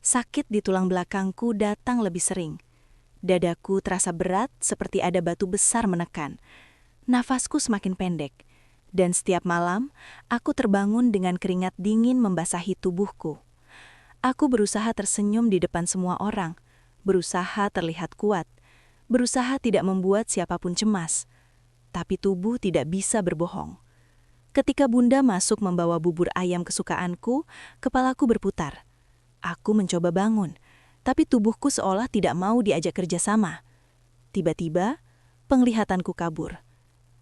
Sakit di tulang belakangku datang lebih sering. Dadaku terasa berat seperti ada batu besar menekan. Nafasku semakin pendek. Dan setiap malam, aku terbangun dengan keringat dingin membasahi tubuhku. Aku berusaha tersenyum di depan semua orang. Berusaha terlihat kuat. Berusaha tidak membuat siapapun cemas. Tapi tubuh tidak bisa berbohong. Ketika Bunda masuk membawa bubur ayam kesukaanku, kepalaku berputar. Aku mencoba bangun, tapi tubuhku seolah tidak mau diajak kerjasama. Tiba-tiba, penglihatanku kabur.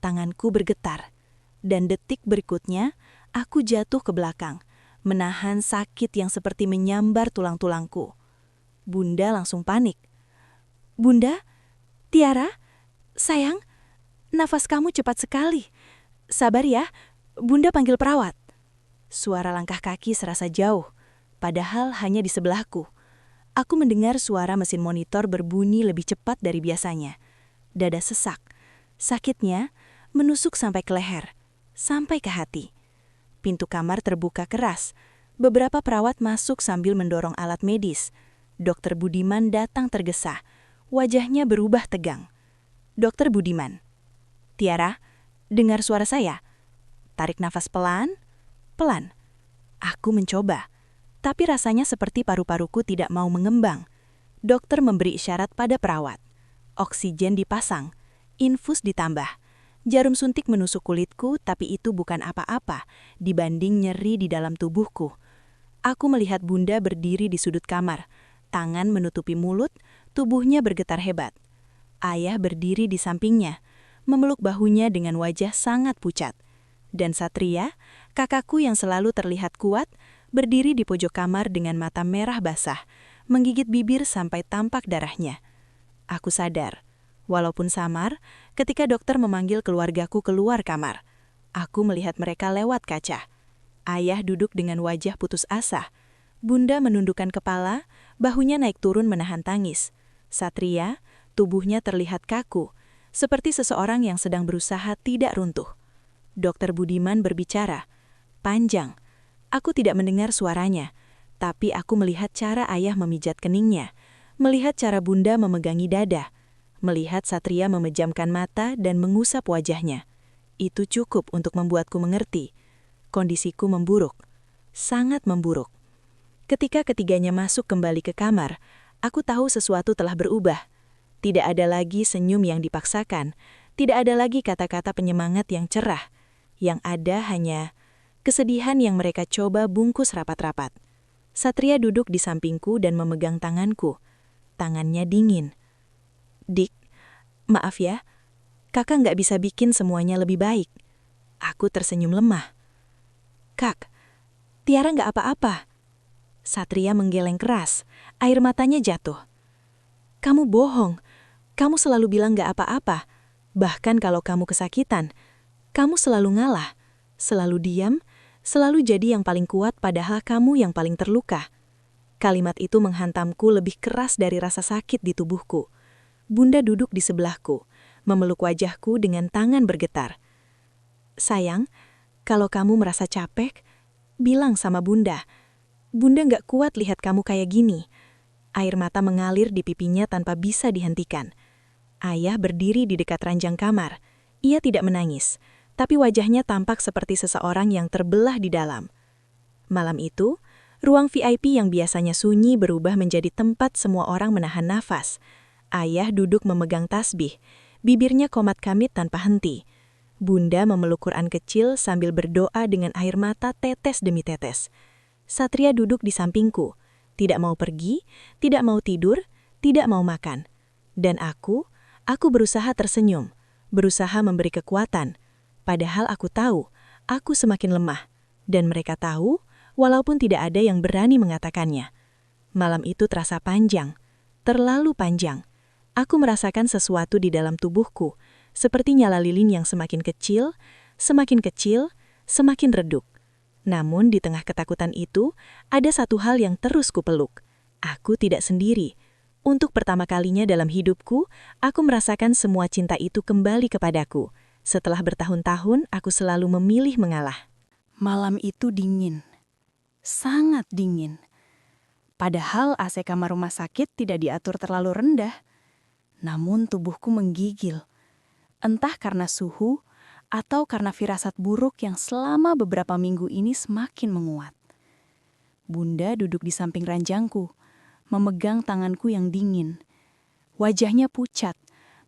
Tanganku bergetar, dan detik berikutnya, aku jatuh ke belakang, menahan sakit yang seperti menyambar tulang-tulangku. Bunda langsung panik. Bunda, Tiara, sayang, nafas kamu cepat sekali. Sabar ya, Bunda panggil perawat. Suara langkah kaki serasa jauh, padahal hanya di sebelahku. Aku mendengar suara mesin monitor berbunyi lebih cepat dari biasanya. Dada sesak. Sakitnya menusuk sampai ke leher, sampai ke hati. Pintu kamar terbuka keras. Beberapa perawat masuk sambil mendorong alat medis. Dokter Budiman datang tergesa. Wajahnya berubah tegang. Dokter Budiman. Tiara, dengar suara saya? Tarik nafas pelan, pelan. Aku mencoba. Tapi rasanya seperti paru-paruku tidak mau mengembang. Dokter memberi isyarat pada perawat. Oksigen dipasang, infus ditambah. Jarum suntik menusuk kulitku, tapi itu bukan apa-apa dibanding nyeri di dalam tubuhku. Aku melihat Bunda berdiri di sudut kamar, tangan menutupi mulut, tubuhnya bergetar hebat. Ayah berdiri di sampingnya, memeluk bahunya dengan wajah sangat pucat. Dan Satria, kakakku yang selalu terlihat kuat, berdiri di pojok kamar dengan mata merah basah, menggigit bibir sampai tampak darahnya. Aku sadar, walaupun samar, ketika dokter memanggil keluargaku keluar kamar. Aku melihat mereka lewat kaca. Ayah duduk dengan wajah putus asa. Bunda menundukkan kepala, bahunya naik turun menahan tangis. Satria, tubuhnya terlihat kaku, seperti seseorang yang sedang berusaha tidak runtuh. Dokter Budiman berbicara, panjang. Aku tidak mendengar suaranya, tapi aku melihat cara ayah memijat keningnya, melihat cara Bunda memegangi dada, melihat Satria memejamkan mata dan mengusap wajahnya. Itu cukup untuk membuatku mengerti. Kondisiku memburuk, sangat memburuk. Ketika ketiganya masuk kembali ke kamar, aku tahu sesuatu telah berubah. Tidak ada lagi senyum yang dipaksakan, tidak ada lagi kata-kata penyemangat yang cerah. Yang ada hanya kesedihan yang mereka coba bungkus rapat-rapat. Satria duduk di sampingku dan memegang tanganku. Tangannya dingin. Dik, maaf ya, kakak nggak bisa bikin semuanya lebih baik. Aku tersenyum lemah. Kak, Tiara nggak apa-apa. Satria menggeleng keras, air matanya jatuh. Kamu bohong, kamu selalu bilang nggak apa-apa. Bahkan kalau kamu kesakitan, kamu selalu ngalah, selalu diam, selalu jadi yang paling kuat padahal kamu yang paling terluka. Kalimat itu menghantamku lebih keras dari rasa sakit di tubuhku. Bunda duduk di sebelahku, memeluk wajahku dengan tangan bergetar. Sayang, Kalau kamu merasa capek, bilang sama Bunda. Bunda nggak kuat lihat kamu kayak gini. Air mata mengalir di pipinya tanpa bisa dihentikan. Ayah berdiri di dekat ranjang kamar. Ia tidak menangis, tapi wajahnya tampak seperti seseorang yang terbelah di dalam. Malam itu, ruang VIP yang biasanya sunyi berubah menjadi tempat semua orang menahan nafas. Ayah duduk memegang tasbih, bibirnya komat kamit tanpa henti. Bunda memeluk Quran kecil sambil berdoa dengan air mata tetes demi tetes. Satria duduk di sampingku, tidak mau pergi, tidak mau tidur, tidak mau makan. Dan aku berusaha tersenyum, berusaha memberi kekuatan. Padahal aku tahu, aku semakin lemah. Dan mereka tahu, walaupun tidak ada yang berani mengatakannya. Malam itu terasa panjang, terlalu panjang. Aku merasakan sesuatu di dalam tubuhku, seperti nyala lilin yang semakin kecil, semakin redup. Namun di tengah ketakutan itu, ada satu hal yang terus kupeluk. Aku tidak sendiri. Untuk pertama kalinya dalam hidupku, aku merasakan semua cinta itu kembali kepadaku. Setelah bertahun-tahun, aku selalu memilih mengalah. Malam itu dingin. Sangat dingin. Padahal AC kamar rumah sakit tidak diatur terlalu rendah. Namun tubuhku menggigil. Entah karena suhu atau karena firasat buruk yang selama beberapa minggu ini semakin menguat. Bunda duduk di samping ranjangku, memegang tanganku yang dingin. Wajahnya pucat,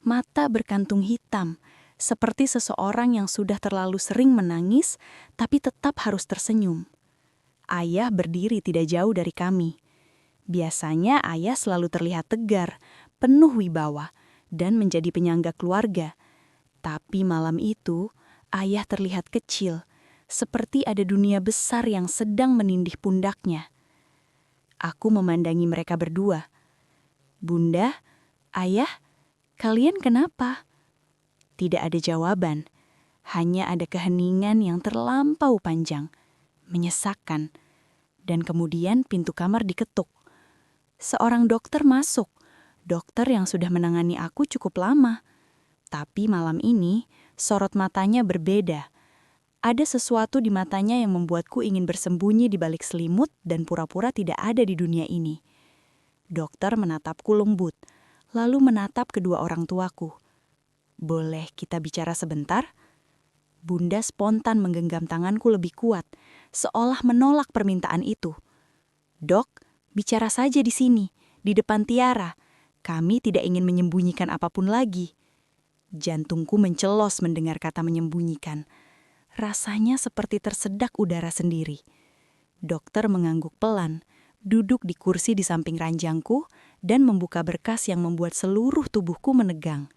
mata berkantung hitam, seperti seseorang yang sudah terlalu sering menangis tapi tetap harus tersenyum. Ayah berdiri tidak jauh dari kami. Biasanya ayah selalu terlihat tegar, penuh wibawa, dan menjadi penyangga keluarga. Tapi malam itu, ayah terlihat kecil, seperti ada dunia besar yang sedang menindih pundaknya. Aku memandangi mereka berdua. Bunda, ayah, kalian kenapa? Tidak ada jawaban, hanya ada keheningan yang terlampau panjang, menyesakkan. Dan kemudian pintu kamar diketuk. Seorang dokter masuk, dokter yang sudah menangani aku cukup lama. Tapi malam ini, sorot matanya berbeda. Ada sesuatu di matanya yang membuatku ingin bersembunyi di balik selimut dan pura-pura tidak ada di dunia ini. Dokter menatapku lembut, lalu menatap kedua orang tuaku. Boleh kita bicara sebentar? Bunda spontan menggenggam tanganku lebih kuat, seolah menolak permintaan itu. Dok, bicara saja di sini, di depan Tiara. Kami tidak ingin menyembunyikan apapun lagi. Jantungku mencelos mendengar kata menyembunyikan. Rasanya seperti tersedak udara sendiri. Dokter mengangguk pelan, duduk di kursi di samping ranjangku, dan membuka berkas yang membuat seluruh tubuhku menegang.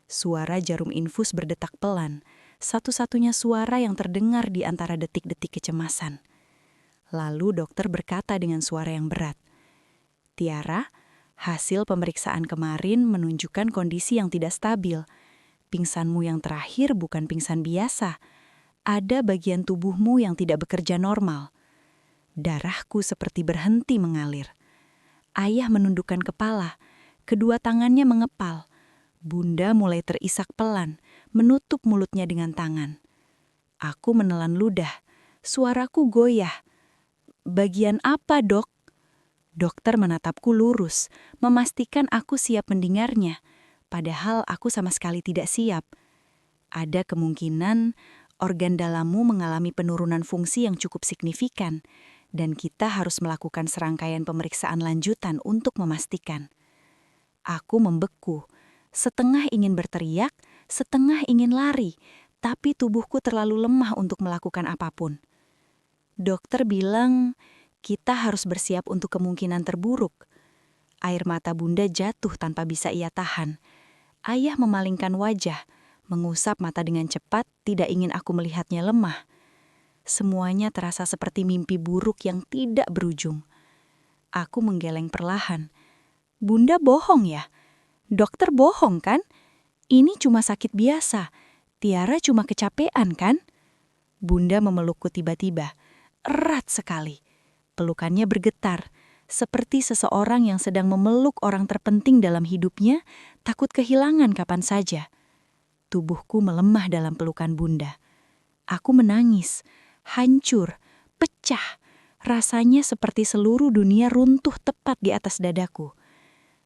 Suara jarum infus berdetak pelan, satu-satunya suara yang terdengar di antara detik-detik kecemasan. Lalu dokter berkata dengan suara yang berat, "Tiara, hasil pemeriksaan kemarin menunjukkan kondisi yang tidak stabil. Pingsanmu yang terakhir bukan pingsan biasa. Ada bagian tubuhmu yang tidak bekerja normal." Darahku seperti berhenti mengalir. Ayah menundukkan kepala, kedua tangannya mengepal. Bunda mulai terisak pelan, menutup mulutnya dengan tangan. Aku menelan ludah, suaraku goyah. "Bagian apa, Dok?" Dokter menatapku lurus, memastikan aku siap mendengarnya, padahal aku sama sekali tidak siap. Ada kemungkinan organ dalammu mengalami penurunan fungsi yang cukup signifikan, dan kita harus melakukan serangkaian pemeriksaan lanjutan untuk memastikan. Aku membeku, setengah ingin berteriak, setengah ingin lari, tapi tubuhku terlalu lemah untuk melakukan apapun. Dokter bilang, kita harus bersiap untuk kemungkinan terburuk. Air mata Bunda jatuh tanpa bisa ia tahan. Ayah memalingkan wajah, mengusap mata dengan cepat, tidak ingin aku melihatnya lemah. Semuanya terasa seperti mimpi buruk yang tidak berujung. Aku menggeleng perlahan. Bunda bohong ya? Dokter bohong kan? Ini cuma sakit biasa. Tiara cuma kecapean kan? Bunda memelukku tiba-tiba. Erat sekali. Pelukannya bergetar, seperti seseorang yang sedang memeluk orang terpenting dalam hidupnya, takut kehilangan kapan saja. Tubuhku melemah dalam pelukan Bunda. Aku menangis, hancur, pecah. Rasanya seperti seluruh dunia runtuh tepat di atas dadaku.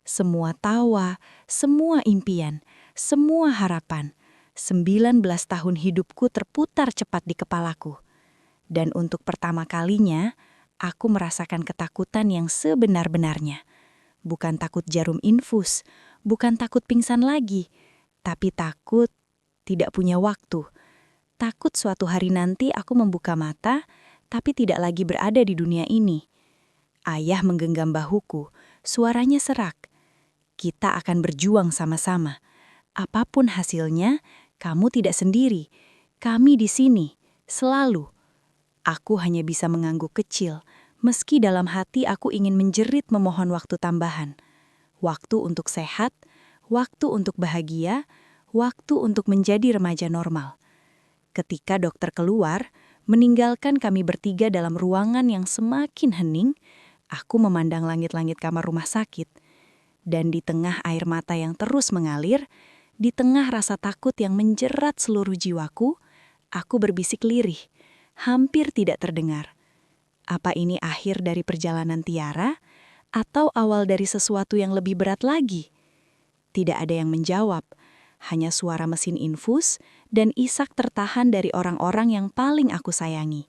Semua tawa, semua impian, semua harapan. 19 tahun hidupku terputar cepat di kepalaku. Dan untuk pertama kalinya, aku merasakan ketakutan yang sebenar-benarnya. Bukan takut jarum infus, bukan takut pingsan lagi, tapi takut tidak punya waktu. Takut suatu hari nanti aku membuka mata, tapi tidak lagi berada di dunia ini. Ayah menggenggam bahuku, suaranya serak. Kita akan berjuang sama-sama. Apapun hasilnya, kamu tidak sendiri. Kami di sini, selalu. Aku hanya bisa mengangguk kecil, meski dalam hati aku ingin menjerit memohon waktu tambahan. Waktu untuk sehat, waktu untuk bahagia, waktu untuk menjadi remaja normal. Ketika dokter keluar, meninggalkan kami bertiga dalam ruangan yang semakin hening, aku memandang langit-langit kamar rumah sakit. Dan di tengah air mata yang terus mengalir, di tengah rasa takut yang menjerat seluruh jiwaku, aku berbisik lirih, hampir tidak terdengar. Apa ini akhir dari perjalanan Tiara, atau awal dari sesuatu yang lebih berat lagi? Tidak ada yang menjawab, hanya suara mesin infus dan isak tertahan dari orang-orang yang paling aku sayangi.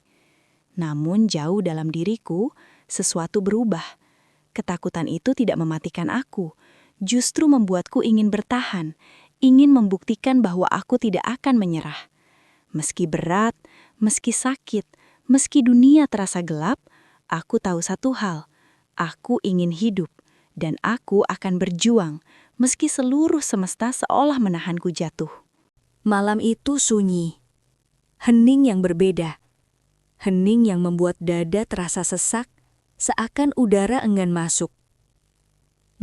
Namun jauh dalam diriku, sesuatu berubah. Ketakutan itu tidak mematikan aku, justru membuatku ingin bertahan, ingin membuktikan bahwa aku tidak akan menyerah. Meski berat, meski sakit, meski dunia terasa gelap, aku tahu satu hal, aku ingin hidup, dan aku akan berjuang, meski seluruh semesta seolah menahanku jatuh. Malam itu sunyi. Hening yang berbeda. Hening yang membuat dada terasa sesak, seakan udara enggan masuk.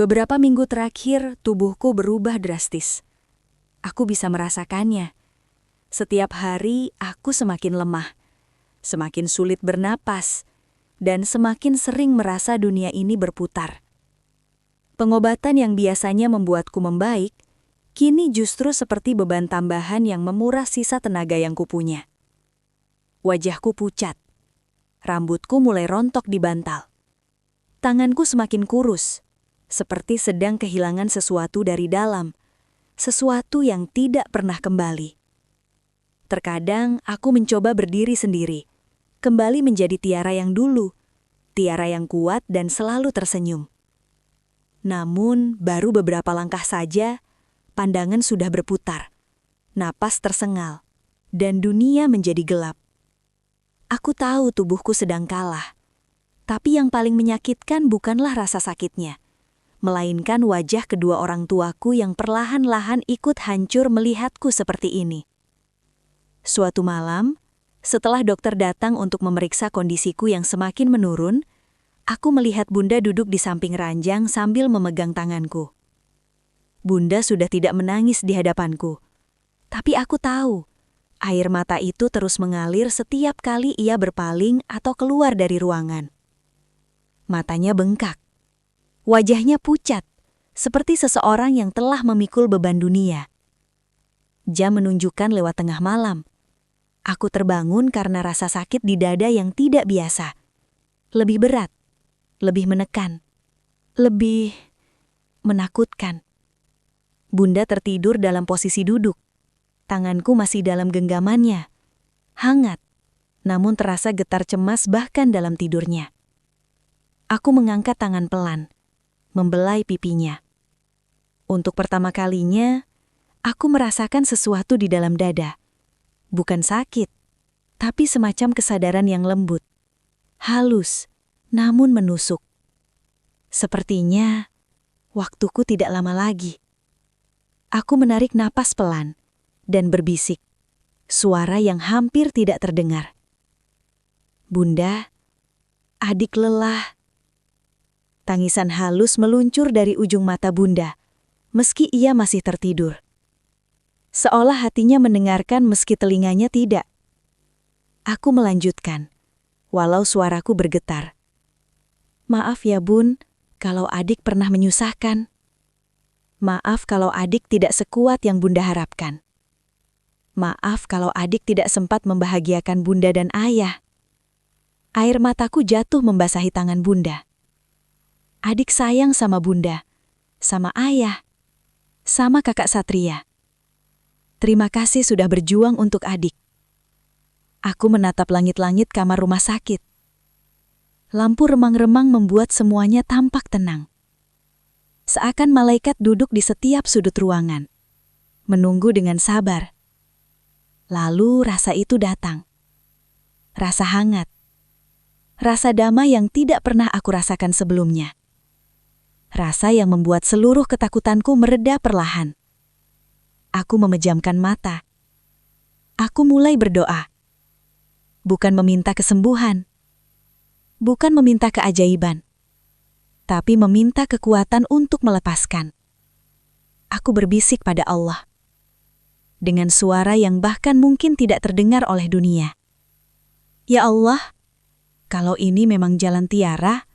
Beberapa minggu terakhir, tubuhku berubah drastis. Aku bisa merasakannya. Setiap hari, aku semakin lemah, semakin sulit bernapas, dan semakin sering merasa dunia ini berputar. Pengobatan yang biasanya membuatku membaik, kini justru seperti beban tambahan yang memuras sisa tenaga yang kupunya. Wajahku pucat. Rambutku mulai rontok di bantal. Tanganku semakin kurus, seperti sedang kehilangan sesuatu dari dalam, sesuatu yang tidak pernah kembali. Terkadang aku mencoba berdiri sendiri, kembali menjadi Tiara yang dulu, Tiara yang kuat dan selalu tersenyum. Namun, baru beberapa langkah saja, pandangan sudah berputar, napas tersengal, dan dunia menjadi gelap. Aku tahu tubuhku sedang kalah, tapi yang paling menyakitkan bukanlah rasa sakitnya, melainkan wajah kedua orang tuaku yang perlahan-lahan ikut hancur melihatku seperti ini. Suatu malam, setelah dokter datang untuk memeriksa kondisiku yang semakin menurun, aku melihat Bunda duduk di samping ranjang sambil memegang tanganku. Bunda sudah tidak menangis di hadapanku, tapi aku tahu air mata itu terus mengalir setiap kali ia berpaling atau keluar dari ruangan. Matanya bengkak. Wajahnya pucat, seperti seseorang yang telah memikul beban dunia. Jam menunjukkan lewat tengah malam. Aku terbangun karena rasa sakit di dada yang tidak biasa. Lebih berat, lebih menekan, lebih menakutkan. Bunda tertidur dalam posisi duduk. Tanganku masih dalam genggamannya. Hangat, namun terasa getar cemas bahkan dalam tidurnya. Aku mengangkat tangan pelan, membelai pipinya. Untuk pertama kalinya, aku merasakan sesuatu di dalam dada. Bukan sakit, tapi semacam kesadaran yang lembut. Halus, namun menusuk. Sepertinya, waktuku tidak lama lagi. Aku menarik napas pelan dan berbisik, suara yang hampir tidak terdengar. Bunda, adik lelah. Tangisan halus meluncur dari ujung mata Bunda, meski ia masih tertidur. Seolah hatinya mendengarkan meski telinganya tidak. Aku melanjutkan, walau suaraku bergetar. Maaf ya Bun, kalau adik pernah menyusahkan. Maaf kalau adik tidak sekuat yang Bunda harapkan. Maaf kalau adik tidak sempat membahagiakan bunda dan ayah. Air mataku jatuh membasahi tangan bunda. Adik sayang sama bunda, sama ayah, sama kakak Satria. Terima kasih sudah berjuang untuk adik. Aku menatap langit-langit kamar rumah sakit. Lampu remang-remang membuat semuanya tampak tenang. Seakan malaikat duduk di setiap sudut ruangan, menunggu dengan sabar. Lalu rasa itu datang. Rasa hangat. Rasa damai yang tidak pernah aku rasakan sebelumnya. Rasa yang membuat seluruh ketakutanku mereda perlahan. Aku memejamkan mata. Aku mulai berdoa. Bukan meminta kesembuhan. Bukan meminta keajaiban. Tapi meminta kekuatan untuk melepaskan. Aku berbisik pada Allah. Dengan suara yang bahkan mungkin tidak terdengar oleh dunia. Ya Allah, kalau ini memang jalan Tiara,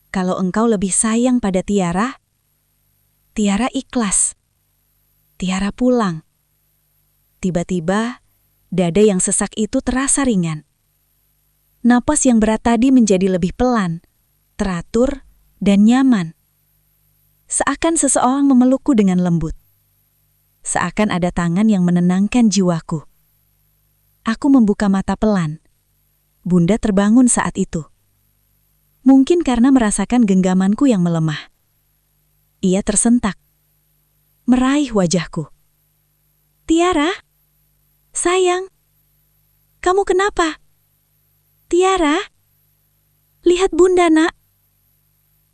kalau Engkau lebih sayang pada Tiara, Tiara ikhlas. Tiara pulang. Tiba-tiba, dada yang sesak itu terasa ringan. Napas yang berat tadi menjadi lebih pelan, teratur, dan nyaman. Seakan seseorang memelukku dengan lembut. Seakan ada tangan yang menenangkan jiwaku. Aku membuka mata pelan. Bunda terbangun saat itu. Mungkin karena merasakan genggamanku yang melemah. Ia tersentak. Meraih wajahku. Tiara? Sayang? Kamu kenapa? Tiara? Lihat bunda, nak.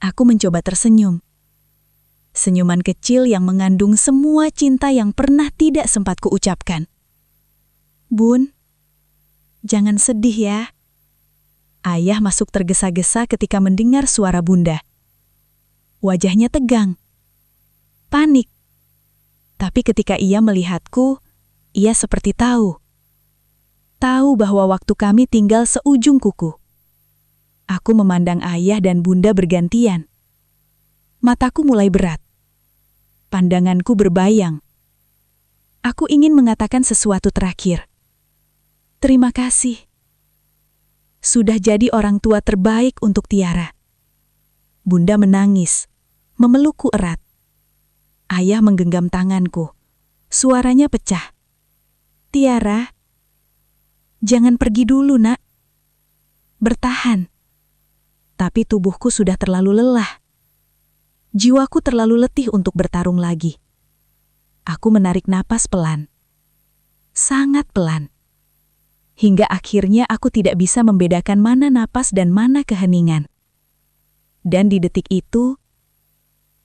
Aku mencoba tersenyum. Senyuman kecil yang mengandung semua cinta yang pernah tidak sempat kuucapkan. Bun, jangan sedih ya. Ayah masuk tergesa-gesa ketika mendengar suara bunda. Wajahnya tegang. Panik. Tapi ketika ia melihatku, ia seperti tahu. Tahu bahwa waktu kami tinggal seujung kuku. Aku memandang ayah dan bunda bergantian. Mataku mulai berat. Pandanganku berbayang. Aku ingin mengatakan sesuatu terakhir. Terima kasih. Sudah jadi orang tua terbaik untuk Tiara. Bunda menangis, memelukku erat. Ayah menggenggam tanganku. Suaranya pecah. Tiara, jangan pergi dulu, nak. Bertahan. Tapi tubuhku sudah terlalu lelah. Jiwaku terlalu letih untuk bertarung lagi. Aku menarik napas pelan. Sangat pelan. Hingga akhirnya aku tidak bisa membedakan mana napas dan mana keheningan. Dan di detik itu,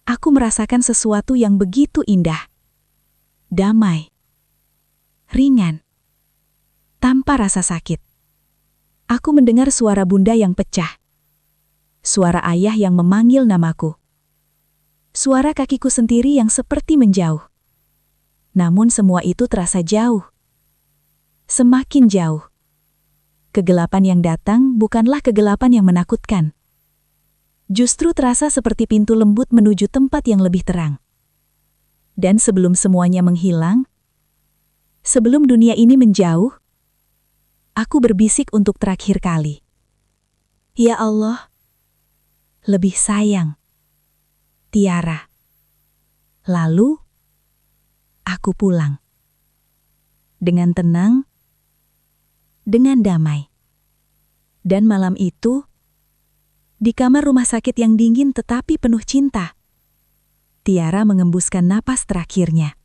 aku merasakan sesuatu yang begitu indah. Damai. Ringan. Tanpa rasa sakit. Aku mendengar suara bunda yang pecah. Suara ayah yang memanggil namaku. Suara kakiku sendiri yang seperti menjauh. Namun semua itu terasa jauh. Semakin jauh. Kegelapan yang datang bukanlah kegelapan yang menakutkan. Justru terasa seperti pintu lembut menuju tempat yang lebih terang. Dan sebelum semuanya menghilang, sebelum dunia ini menjauh, aku berbisik untuk terakhir kali. Ya Allah, lebih sayang. Tiara. Lalu, aku pulang. Dengan tenang, dengan damai. Dan malam itu, di kamar rumah sakit yang dingin tetapi penuh cinta, Tiara mengembuskan napas terakhirnya.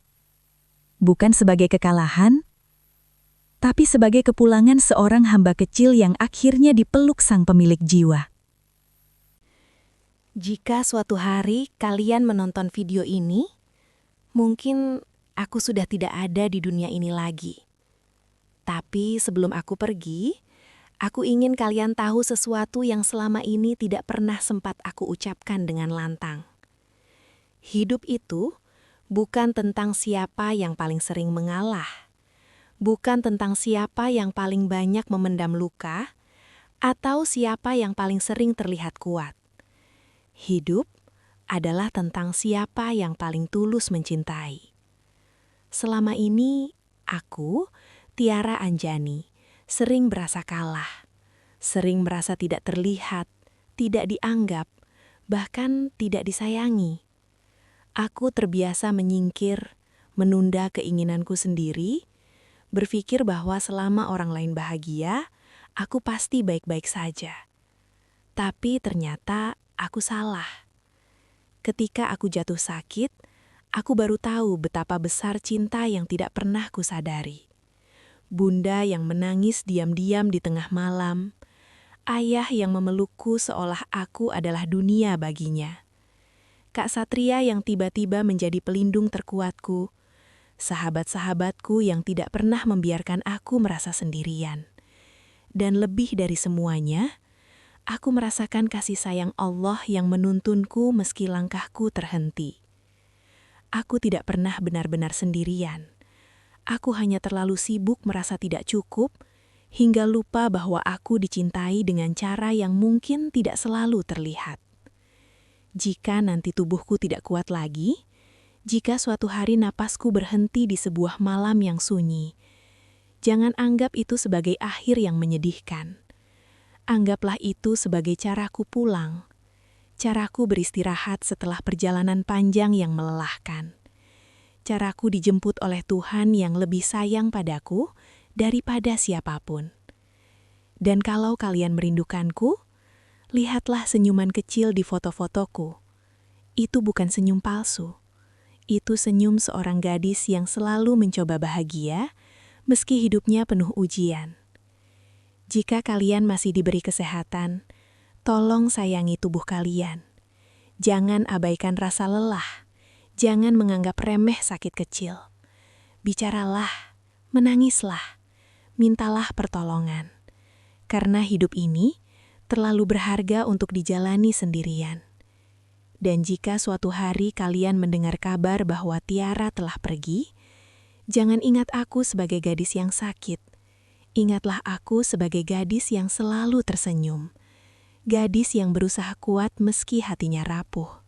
Bukan sebagai kekalahan, tapi sebagai kepulangan seorang hamba kecil yang akhirnya dipeluk sang pemilik jiwa. Jika suatu hari kalian menonton video ini, mungkin aku sudah tidak ada di dunia ini lagi. Tapi sebelum aku pergi, aku ingin kalian tahu sesuatu yang selama ini tidak pernah sempat aku ucapkan dengan lantang. Hidup itu bukan tentang siapa yang paling sering mengalah, bukan tentang siapa yang paling banyak memendam luka, atau siapa yang paling sering terlihat kuat. Hidup adalah tentang siapa yang paling tulus mencintai. Selama ini, Aku, Tiara Anjani, sering merasa kalah, sering merasa tidak terlihat, tidak dianggap, bahkan tidak disayangi. Aku terbiasa menyingkir, menunda keinginanku sendiri, berpikir bahwa selama orang lain bahagia, aku pasti baik-baik saja. Tapi ternyata aku salah. Ketika aku jatuh sakit, aku baru tahu betapa besar cinta yang tidak pernah kusadari. Bunda yang menangis diam-diam di tengah malam, ayah yang memelukku seolah aku adalah dunia baginya. Kak Satria yang tiba-tiba menjadi pelindung terkuatku, sahabat-sahabatku yang tidak pernah membiarkan aku merasa sendirian. Dan lebih dari semuanya, aku merasakan kasih sayang Allah yang menuntunku meski langkahku terhenti. Aku tidak pernah benar-benar sendirian. Aku hanya terlalu sibuk merasa tidak cukup, hingga lupa bahwa aku dicintai dengan cara yang mungkin tidak selalu terlihat. Jika nanti tubuhku tidak kuat lagi, jika suatu hari napasku berhenti di sebuah malam yang sunyi, jangan anggap itu sebagai akhir yang menyedihkan. Anggaplah itu sebagai caraku pulang, caraku beristirahat setelah perjalanan panjang yang melelahkan. Caraku dijemput oleh Tuhan yang lebih sayang padaku daripada siapapun. Dan kalau kalian merindukanku, lihatlah senyuman kecil di foto-fotoku. Itu bukan senyum palsu. Itu senyum seorang gadis yang selalu mencoba bahagia, meski hidupnya penuh ujian. Jika kalian masih diberi kesehatan, tolong sayangi tubuh kalian. Jangan abaikan rasa lelah. Jangan menganggap remeh sakit kecil. Bicaralah, menangislah, mintalah pertolongan. Karena hidup ini terlalu berharga untuk dijalani sendirian. Dan jika suatu hari kalian mendengar kabar bahwa Tiara telah pergi, jangan ingat aku sebagai gadis yang sakit. Ingatlah aku sebagai gadis yang selalu tersenyum. Gadis yang berusaha kuat meski hatinya rapuh.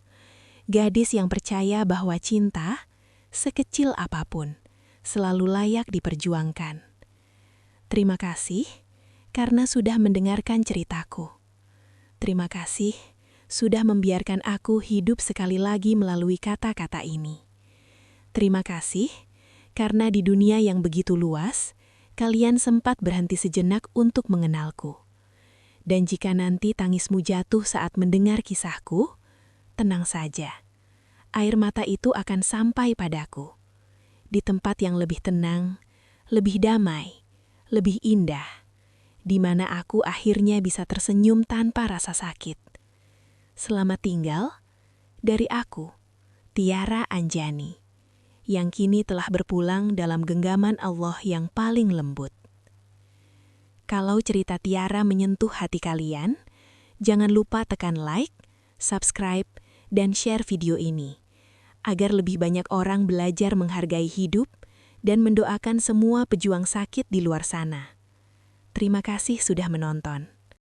Gadis yang percaya bahwa cinta, sekecil apapun, selalu layak diperjuangkan. Terima kasih karena sudah mendengarkan ceritaku. Terima kasih sudah membiarkan aku hidup sekali lagi melalui kata-kata ini. Terima kasih karena di dunia yang begitu luas, kalian sempat berhenti sejenak untuk mengenalku. Dan jika nanti tangismu jatuh saat mendengar kisahku, tenang saja. Air mata itu akan sampai padaku. Di tempat yang lebih tenang, lebih damai, lebih indah, di mana aku akhirnya bisa tersenyum tanpa rasa sakit. Selamat tinggal dari aku, Tiara Anjani, yang kini telah berpulang dalam genggaman Allah yang paling lembut. Kalau cerita Tiara menyentuh hati kalian, jangan lupa tekan like, subscribe, dan share video ini, agar lebih banyak orang belajar menghargai hidup dan mendoakan semua pejuang sakit di luar sana. Terima kasih sudah menonton.